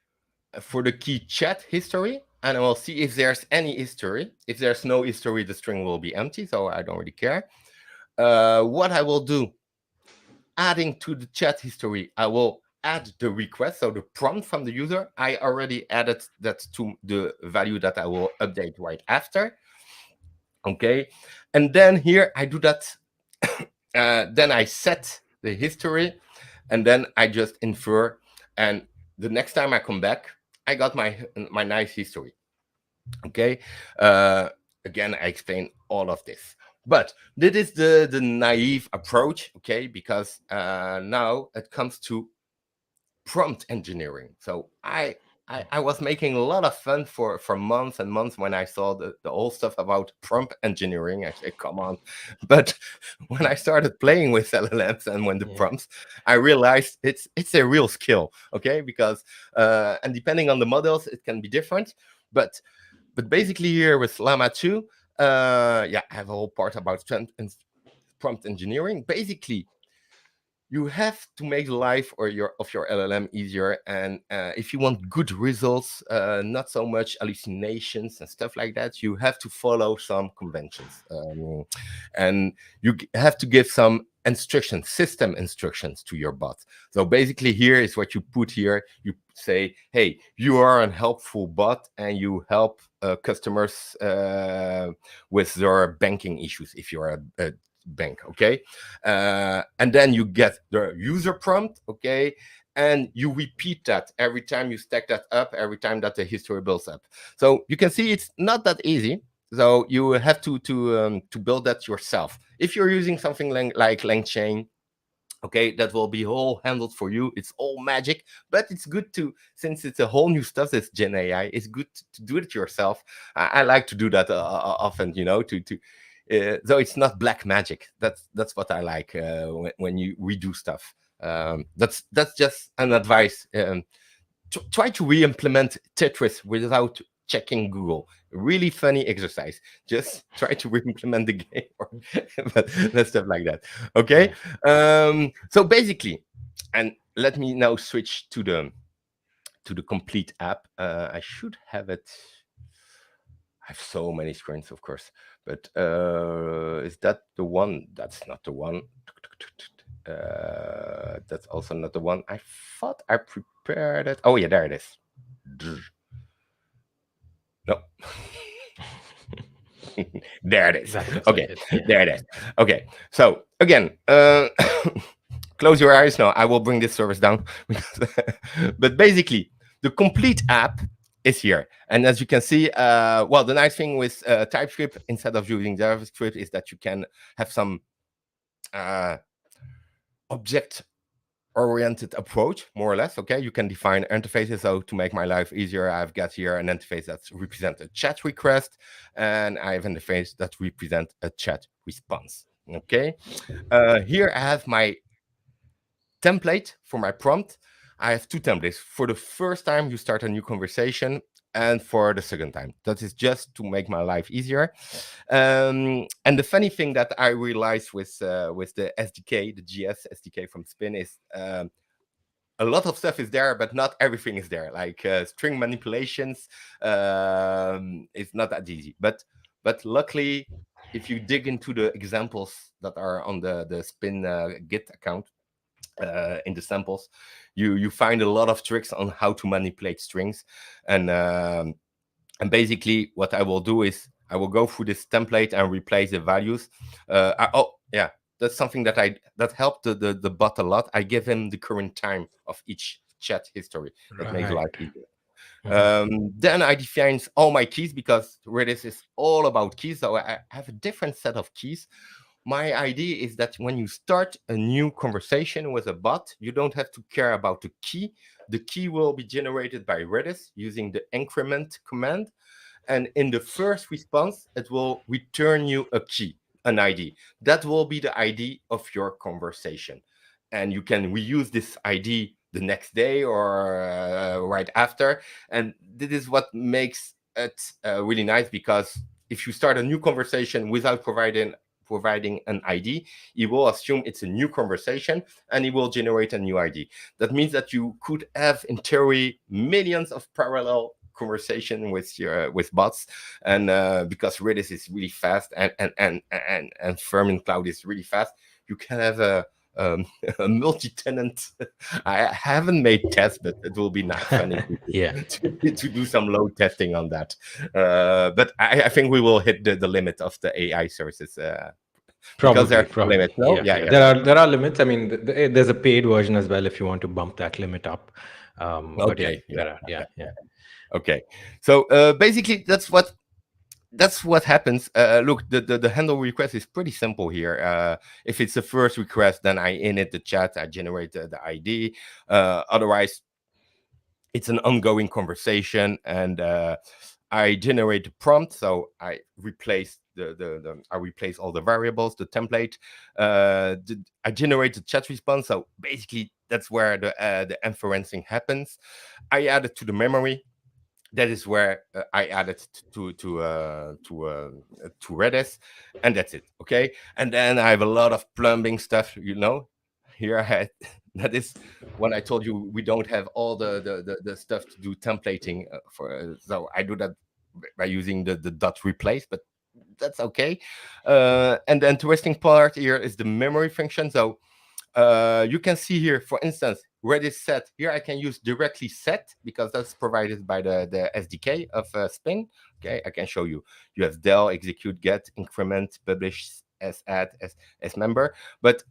for the key chat history, and I will see if there's any history. If there's no history, the string will be empty, so I don't really care. What I will do, adding to the chat history, I will add the request, so the prompt from the user. I already added that to the value that I will update right after. Okay, and then here I do that. Then I set the history, and then I just infer, and the next time I come back, I got my nice history. Okay, again, I explain all of this, but this is the naive approach. Okay, because now it comes to prompt engineering. So I was making a lot of fun for months and months when I saw the whole stuff about prompt engineering. I said, come on. But when I started playing with LLMs and when the prompts, I realized it's a real skill. Okay, because and depending on the models, it can be different. But basically here with Llama 2, yeah, I have a whole part about prompt engineering. Basically, you have to make the life or your LLM easier, and if you want good results, not so much hallucinations and stuff like that, you have to follow some conventions, and you have to give some instructions, system instructions to your bot. So basically, here is what you put here. You say, hey, you are a helpful bot, and you help customers with their banking issues if you're a bank. Okay, and then you get the user prompt. Okay, and you repeat that every time you stack that up, every time that the history builds up. So you can see it's not that easy. So you have to build that yourself. If you're using something like LangChain, okay, that will be all handled for you. It's all magic, but it's good to, since it's a whole new stuff, this Gen AI, it's good to do it yourself. I like to do that often, you know, to so it's not black magic. That's what I like when you redo stuff. That's just an advice. Try to re-implement Tetris without checking Google. Really funny exercise. Just try to re-implement the game, or but that's stuff like that. Okay. Yeah. So basically, and let me now switch to the complete app. I should have it. I have so many screens, of course, but is that the one? That's not the one. That's also not the one. I thought I prepared it. Oh yeah, there it is. No, there it is. That looks like Okay, it. Yeah. there it is. Okay, so again, close your eyes now. I will bring this service down. But basically, the complete app is here. And as you can see, well, the nice thing with TypeScript instead of using JavaScript is that you can have some uh, object oriented approach, more or less. Okay, you can define interfaces. So to make my life easier, I've got here an interface that represents a chat request, and I have an interface that represents a chat response. Okay, here I have my template for my prompt. I have two templates for the first time you start a new conversation and for the second time. That is just to make my life easier. And the funny thing that I realized with the SDK, the GS SDK from Spin, is a lot of stuff is there, but not everything is there. Like string manipulations is not that easy. But luckily, if you dig into the examples that are on the Spin Git account, in the samples, you find a lot of tricks on how to manipulate strings. And basically what I will do is I will go through this template and replace the values. Oh yeah, that's something that helped the bot a lot. I give him the current time of each chat history. That makes life Right. easier. Mhm. Then I define all my keys, because Redis is all about keys. So I have a different set of keys. My idea is that when you start a new conversation with a bot, you don't have to care about the key. The key will be generated by Redis using the increment command. And in the first response, it will return you a key, an ID. That will be the ID of your conversation. And you can reuse this ID the next day or right after. And this is what makes it really nice, because if you start a new conversation without providing an ID, it will assume it's a new conversation and it will generate a new ID. That means that you could have, in theory, millions of parallel conversation with bots, and because Redis is really fast and Fermin Cloud is really fast, you can have um, a multi-tenant. I haven't made tests, but it will be not funny Yeah. to do some load testing on that. But I think we will hit the limit of the AI services because Probably, there's a probably. limit. No, Yeah, yeah, yeah. yeah. There are limits. I mean, there's a paid version as well if you want to bump that limit up. But yeah, Okay, yeah, there are. Yeah, yeah. okay. So basically, that's what happens. Look, the handle request is pretty simple here. If it's the first request, then I init the chat, I generate the ID. Otherwise, it's an ongoing conversation, and I generate the prompt. So I replace I replace all the variables, the template. I generate the chat response. So basically, that's where the inferencing happens. I add it to the memory. That is where I added to Redis, and that's it. Okay, and then I have a lot of plumbing stuff. Here I had that is when I told you we don't have all the stuff to do templating for. So I do that by using the dot replace, but that's okay. And the interesting part here is the memory function. So you can see here, for instance, Redis set. Here I can use directly set because that's provided by the SDK of Spin. Okay, I can show you. You have del, execute, get, increment, publish, as add, as member. But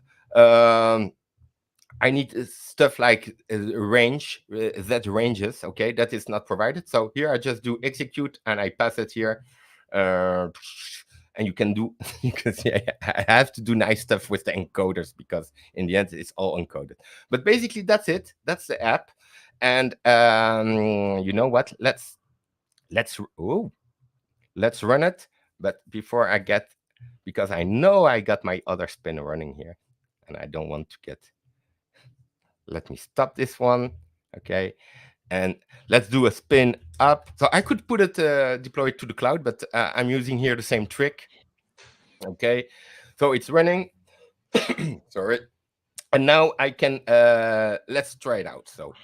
I need stuff like range, that ranges. Okay, that is not provided. So here I just do execute and I pass it here. Uh, and you can do, you can see I have to do nice stuff with the encoders because in the end it's all encoded. But basically that's it. That's the app. And you know what? Let's oh, let's run it. But before I get because I know I got my other spin running here, and I don't want to get. Let me stop this one. Okay, and let's do a spin up. So I could put it deploy it to the cloud, but I'm using here the same trick. Okay, so it's running. Sorry, and now I can let's try it out. So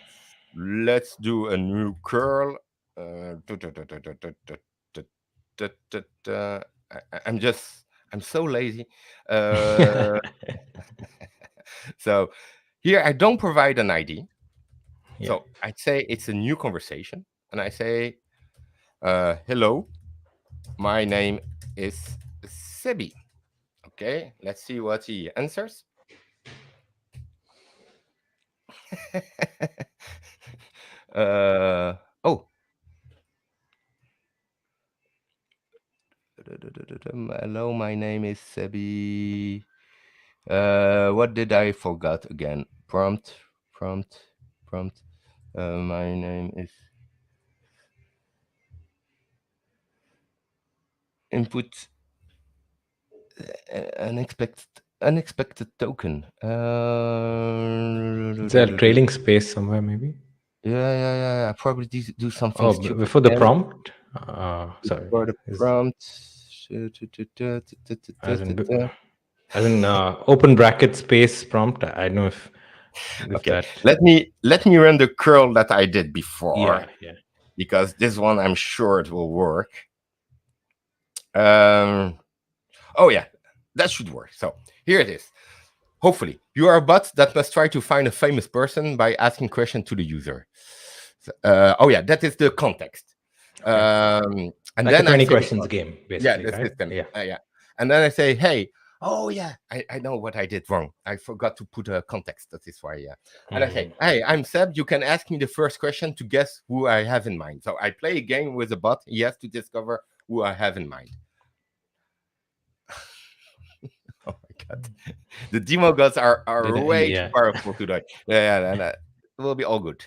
let's do a new curl. I'm just I'm so lazy. Uh, so here I don't provide an ID. Yeah. So I'd say it's a new conversation, and I say, "Hello, my name is Sebi." Okay, let's see what he answers. Oh, hello, my name is Sebi. What did I forgot again? Prompt, prompt. My name is input unexpected token. Is there a trailing space somewhere, maybe? Yeah. Probably do something Oh, stupid before the again. prompt. Sorry. For the Is prompt. as in open bracket space prompt. I don't know if Okay, that. let me run the curl that I did before, Yeah, yeah. because this one I'm sure it will work. Um, oh yeah, that should work. So here it is. Hopefully, you are a bot that must try to find a famous person by asking question to the user. Oh yeah, that is the context. Okay. And Like a then I 20 say, questions game, yeah, basically, the right? system. Yeah. Yeah. And then I say, hey, oh yeah, I know what I did wrong. I forgot to put a context. That is why, yeah. And I say, Mhm. hey, I'm Seb. You can ask me the first question to guess who I have in mind. So I play a game with a bot. He has to discover who I have in mind. Oh my god, the demo gods Did are I, way too yeah. powerful today. Yeah, and it will be all good.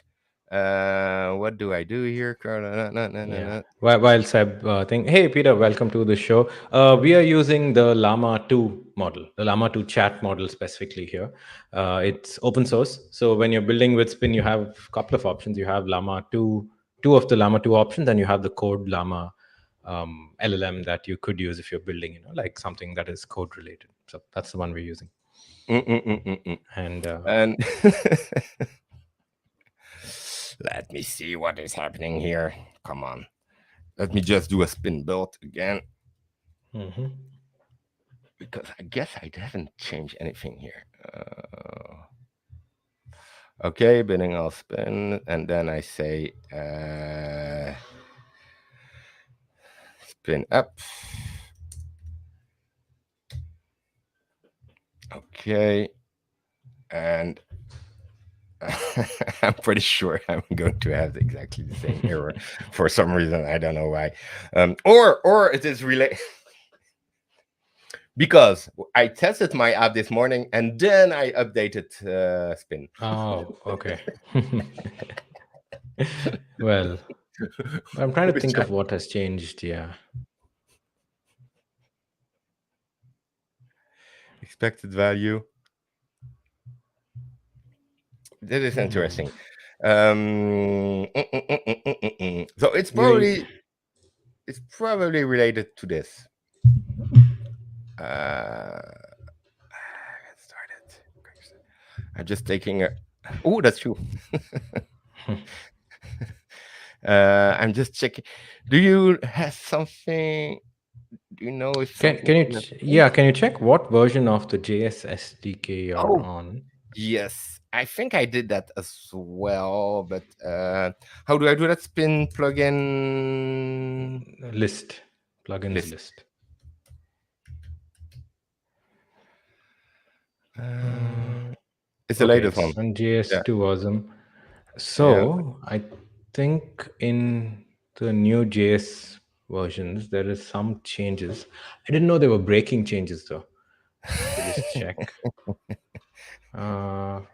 What do I do here? Yeah. While Seb think, hey Peter, welcome to the show. We are using the Llama 2 model, the Llama 2 chat model specifically here. It's open source. So when you're building with Spin, you have a couple of options. You have Llama 2, two of the Llama 2 options, and you have the code Llama LLM that you could use if you're building, like something that is code related. So that's the one we're using. Mm. And And let me see what is happening here. Come on. Let me just do a spin build again, mhm. because I guess I haven't changed anything here. Okay, bidding I'll spin, and then I say spin up. Okay, and I'm pretty sure I'm going to have exactly the same error for some reason. I don't know why. Or it is related because I tested my app this morning and then I updated Spin. Oh, okay. Well, I'm trying to Which think of what has changed. Yeah. expected value. That is Hmm. interesting. So We it's probably related to this. Get started. I'm just taking a. Oh, that's true. I'm just checking. Do you have something? Do you know if something? can you check what version of the JS SDK you're Oh, on? yes. I think I did that as well. But how do I do that? Spin plugin List, plugins list. list. Uh, it's the Okay, latest one. it's on Yeah. JS2 awesome. Yeah. So I think in the new JS versions there is some changes. I didn't know they were breaking changes though. Let me just check. On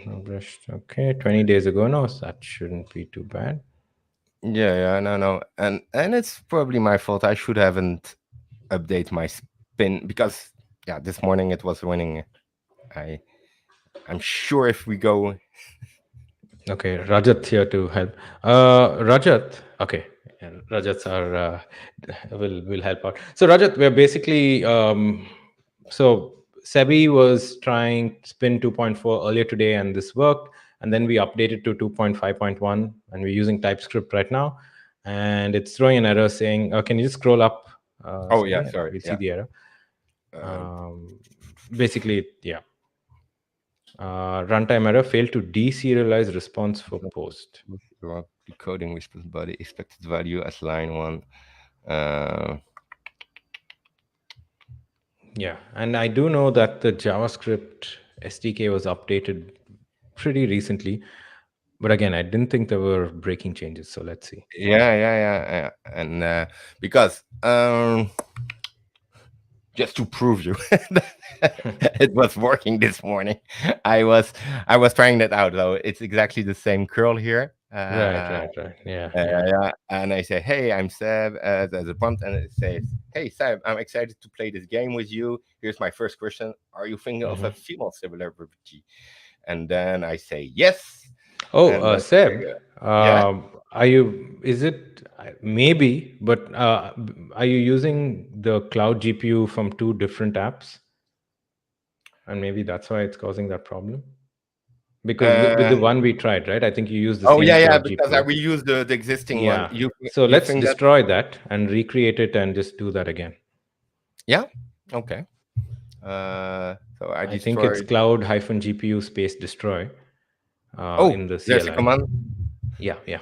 published. Okay, 20 days ago. No, that shouldn't be too bad. Yeah. No. And it's probably my fault. I should haven't update my spin because yeah, this morning it was running. I I'm sure if we go, Okay, Rajat here to help. Rajat, okay, and Rajats are will help out. So Rajat, we're basically so Sebi was trying Spin 2.4 earlier today, and this worked, and then we updated to 2.5.1, and we're using TypeScript right now, and it's throwing an error saying, "Can you just scroll up, oh yeah, Sebi, and sorry, we'll see yeah. the error." Uh, Um, Basically, yeah. Runtime error failed to deserialize response for post. decoding response body expected value as line one. Uh, Yeah, and I do know that the JavaScript SDK was updated pretty recently, but again, I didn't think there were breaking changes. So let's see. yeah, and because just to prove you it was working this morning. I was trying that out though. It's exactly the same curl here. Right, right, right. Yeah, yeah. Yeah, and I say, "Hey, I'm Seb." There's a prompt, and it says, "Hey, Seb, I'm excited to play this game with you. Here's my first question: Are you thinking of a Hmm. female celebrity?" And then I say, "Yes." Oh, And then, Seb, yeah, are you? Is it maybe? But are you using the cloud GPU from two different apps? And maybe that's why it's causing that problem. Because with uh, the one we tried, right? I think you use the oh same yeah, cloud because I GPU. reuse the existing one. Yeah. You So you let's think that? destroy that and recreate it and just do that again. Yeah, okay. So I I think it's destroyed. cloud hyphen GPU space destroy Oh, in the there's a CLI. command. Yeah, yeah.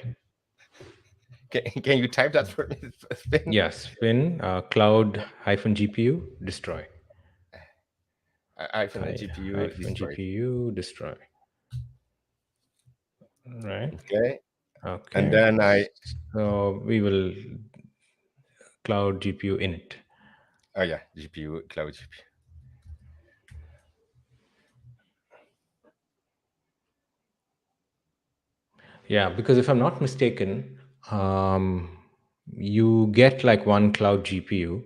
Can you type that for me? Spin? Yeah, spin cloud hyphen GPU destroy. Hyphen GPU Hyphen destroyed. GPU destroy. Right. Okay, and Okay. then I. So we will cloud GPU init. Oh yeah, GPU cloud GPU. Yeah, because if I'm not mistaken, um, you get like one cloud GPU,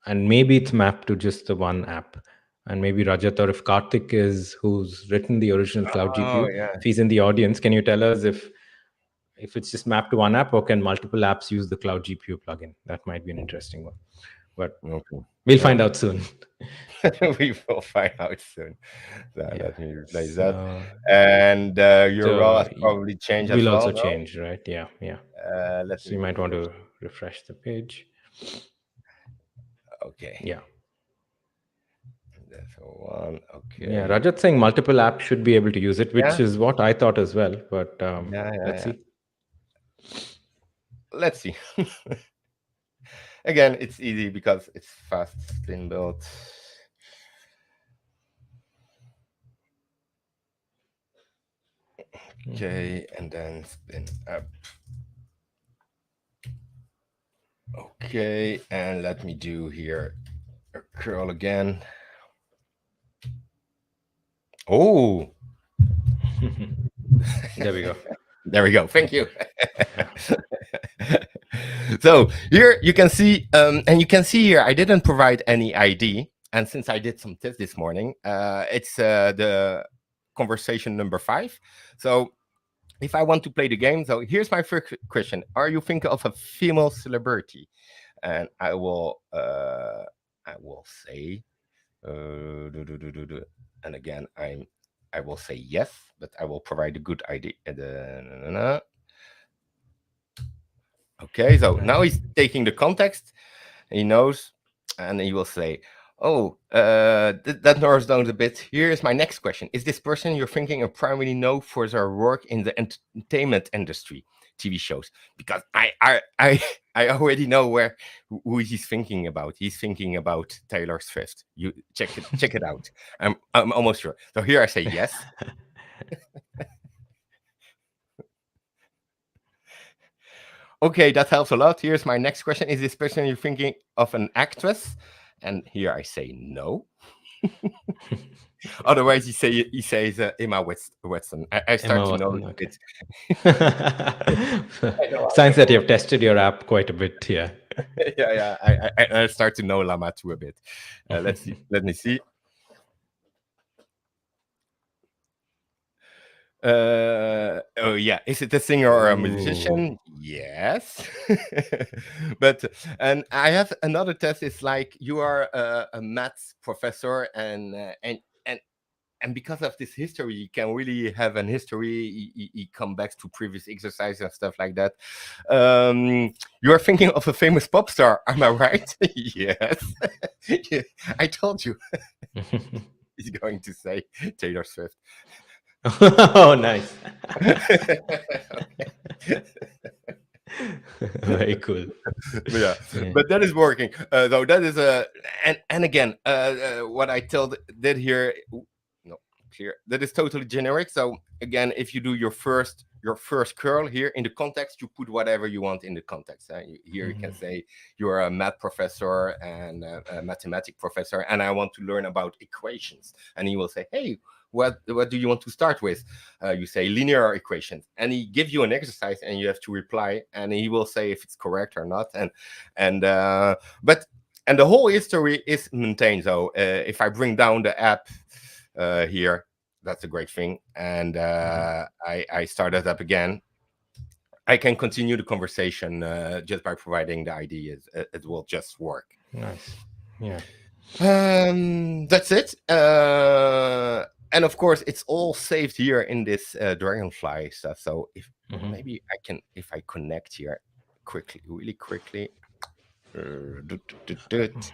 and maybe it's mapped to just the one app. And maybe Rajat, or if Karthik is who's written the original cloud Oh GPU, yeah. if he's in the audience, can you tell us if it's just mapped to one app, or can multiple apps use the cloud GPU plugin? That might be an interesting one, but Okay. we'll Yeah. find out soon. We will find out soon. So Yeah. let me replace that. So And your role the has probably changed as will well, also no? change, right? Yeah, yeah. Let So me you might want refresh. to refresh the page. Okay. Yeah. That's one. Yeah, Okay. Rajat saying multiple apps should be able to use it, which Yeah. is what I thought as well. But let's Yeah. see. Let's see. Again, it's easy because it's fast spin build. Okay, and then spin up. Okay, and let me do here a curl again. Oh, There we go. there we go. Thank you. Yeah. So here you can see, and you can see here, I didn't provide any ID. And since I did some tests this morning, it's the conversation number 5. So if I want to play the game, so here's my first question: Are you thinking of a female celebrity? And I will say, and again, I will say yes, but I will provide a good ID. Okay, so now he's taking the context. He knows, and he will say, "Oh, that narrows down a bit. Here is my next question: Is this person you're thinking of primarily know for their work in the entertainment industry, TV shows? Because I already know who he's thinking about. He's thinking about Taylor Swift. You check it out. I'm almost sure. So here I say yes." Okay, that helps a lot. Here's my next question: Is this person you're thinking of an actress? And here I say no. Otherwise, he says Emma Watson. I start Emma to know Watson. it. Okay. I know how Signs that that you works. have tested your app quite a bit here. Yeah, yeah. I start to know Llama 2 a bit. Let's see. Let me see. Oh yeah, is it a singer or a Ooh. musician? Yes. But and I have another test. It's like you are a maths professor, and because of this history, you can really have an history. You come back to previous exercise and stuff like that. You are thinking of a famous pop star, am I right? Yes. Yeah, I told you. He's going to say Taylor Swift. Oh, nice. Very cool. Yeah, Yeah. but that is working. Though that is a and again, what I did here, no, clear. That is totally generic. So again, if you do your first curl here in the context, you put whatever you want in the context. Here you can Mhm. say you're a math professor and a mathematic professor, and I want to learn about equations. And he will say, hey. What do you want to start with? You say linear equations, and he gives you an exercise, and you have to reply, and he will say if it's correct or not. And but and the whole history is maintained. So if I bring down the app here, that's a great thing, and Mhm. I start it up again. I can continue the conversation just by providing the ideas. It will just work. Nice. Yeah. That's it. And of course, it's all saved here in this Dragonfly stuff. So if Mhm. maybe I can, if I connect here quickly, really quickly, doot, doot, doot, doot.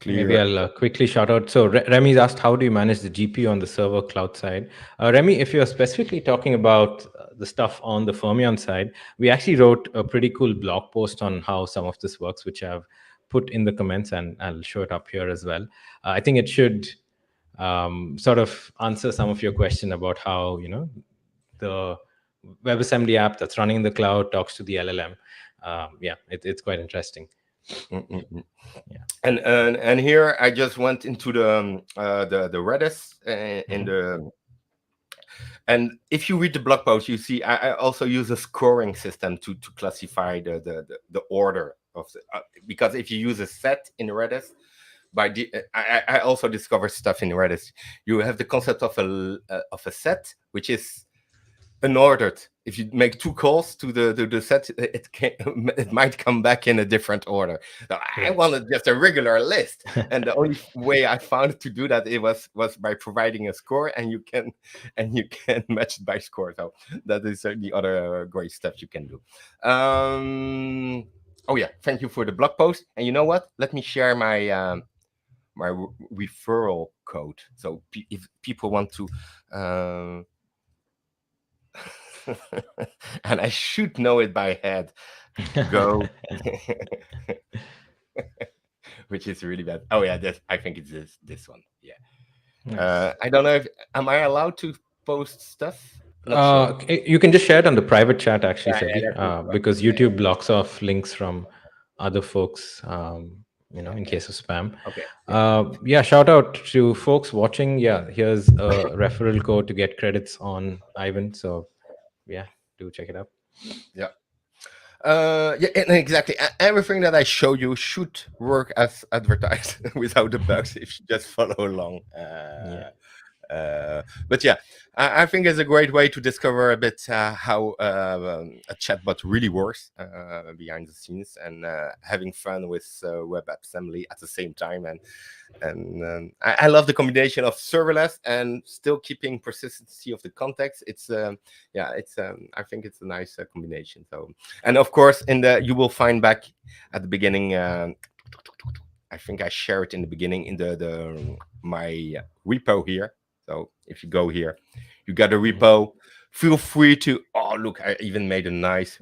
Maybe Clear. I'll quickly shout out. So Remy's asked, how do you manage the GPU on the server cloud side? Remy, if you're specifically talking about the stuff on the Fermion side, we actually wrote a pretty cool blog post on how some of this works, which I've put in the comments, and I'll show it up here as well. I think it should sort of answer some of your question about how, the WebAssembly app that's running in the cloud talks to the LLM. Yeah, it's quite interesting. Mm, mm, mm. Yeah. And here I just went into the Redis in Mhm. the and if you read the blog post, you see I also use a scoring system to classify the order of because if you use a set in Redis, I also discovered stuff in Redis. You have the concept of a set, which is unordered. If you make two calls to the set, it can, it might come back in a different order. So I Right. wanted just a regular list, and the only way I found to do that it was by providing a score, and you can match it by score. So that is the other great stuff you can do. Oh yeah, thank you for the blog post. And you know what? Let me share my referral code. So if people want to. Um, and I should know it by head. Go, which is really bad. Oh yeah, I think it's this one. Yeah. Nice. I don't know if am I allowed to post stuff? Not sure. You can just share it on the private chat, actually, Yeah, yeah, Sebi, that would work. because Yeah, YouTube blocks off links from other folks, yeah, in yeah. case of spam. Okay. Yeah. Yeah, shout out to folks watching. Yeah, here's a referral code to get credits on Aiven. So, yeah, do check it out. Yeah. Yeah, and exactly. Everything that I show you should work as advertised without the bugs if you just follow along. Yeah. But yeah, I think it's a great way to discover a bit how a chatbot really works behind the scenes, and having fun with WebAssembly at the same time. And I love the combination of serverless and still keeping persistency of the context. It's yeah, it's I think it's a nice combination. So, and of course, you will find back at the beginning. I think I share it in the beginning in the my repo here. So if you go here, you got a Mhm. repo. Feel free to. Oh, look! I even made a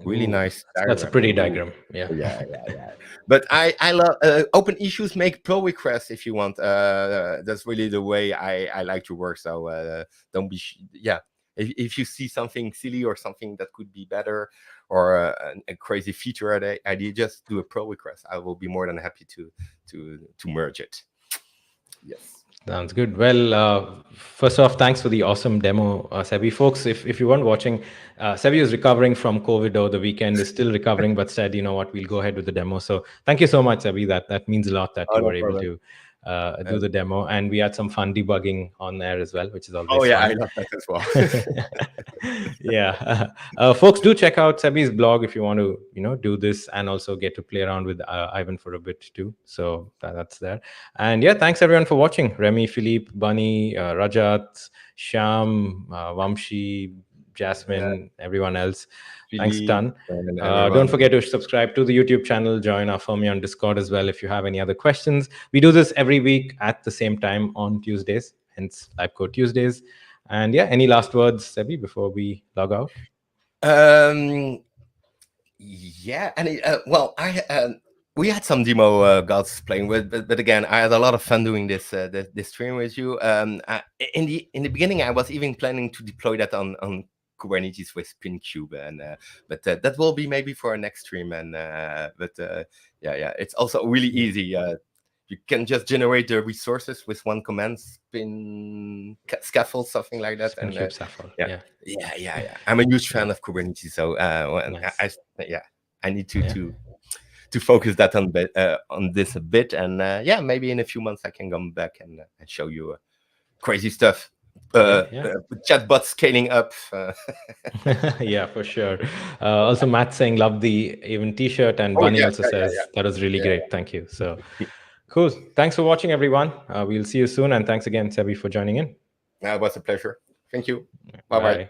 really Ooh, nice that's a diagram. pretty Ooh. diagram. Yeah. Yeah, yeah, yeah. But I love open issues. Make pull requests if you want. That's really the way I like to work. So don't be yeah. If you see something silly or something that could be better, or a crazy feature idea, just do a pull request. I will be more than happy to merge it. Yes. Sounds good. Well, first off, thanks for the awesome demo, Sebi. Folks, if you weren't watching, Sebi is recovering from COVID over the weekend, is still recovering, but said, you know what, we'll go ahead with the demo. So thank you so much, Sebi. That means a lot that Oh, you no were able problem. to do the demo. And we had some fun debugging on there as well, which is Oh always yeah, I fun. love that as well. Yeah. Folks, do check out Sebi's blog if you want to, do this and also get to play around with Ivan for a bit too. So that's there. And yeah, thanks everyone for watching. Remy, Philippe, Bunny, Rajat, Sham, Vamshi, Yeah, Jasmine, everyone else. Thanks a Philippe ton. and Don't everyone. forget to subscribe to the YouTube channel, join our Fermi on Discord as well if you have any other questions. We do this every week at the same time on Tuesdays, hence Live Code Tuesdays. And yeah, any last words, Sebi, before we log out? Um, yeah, and well, we had some demo gods playing with, but again, I had a lot of fun doing this stream with you. In the beginning, I was even planning to deploy that on Kubernetes with PinCube, and but that will be maybe for our next stream. And yeah, it's also really easy. You can just generate the resources with one command, spin scaffold, something like that, and SpinCube Sapphire. yeah, Yeah. yeah. I'm a huge fan Yeah. of Kubernetes, so Nice. yeah, I need Yeah. to focus that on this a bit, and yeah, maybe in a few months I can come back and show you crazy stuff. Yeah. Yeah. Chatbot scaling up. Yeah, for sure. Also, Matt saying love the Aiven t-shirt, and Oh Bunny yeah, also yeah, says that was really yeah, great. Thank you. So yeah. cool. Thanks for watching, everyone. We'll see you soon, and thanks again, Sebi, for joining in. It was a pleasure. Thank you. Bye bye. Bye.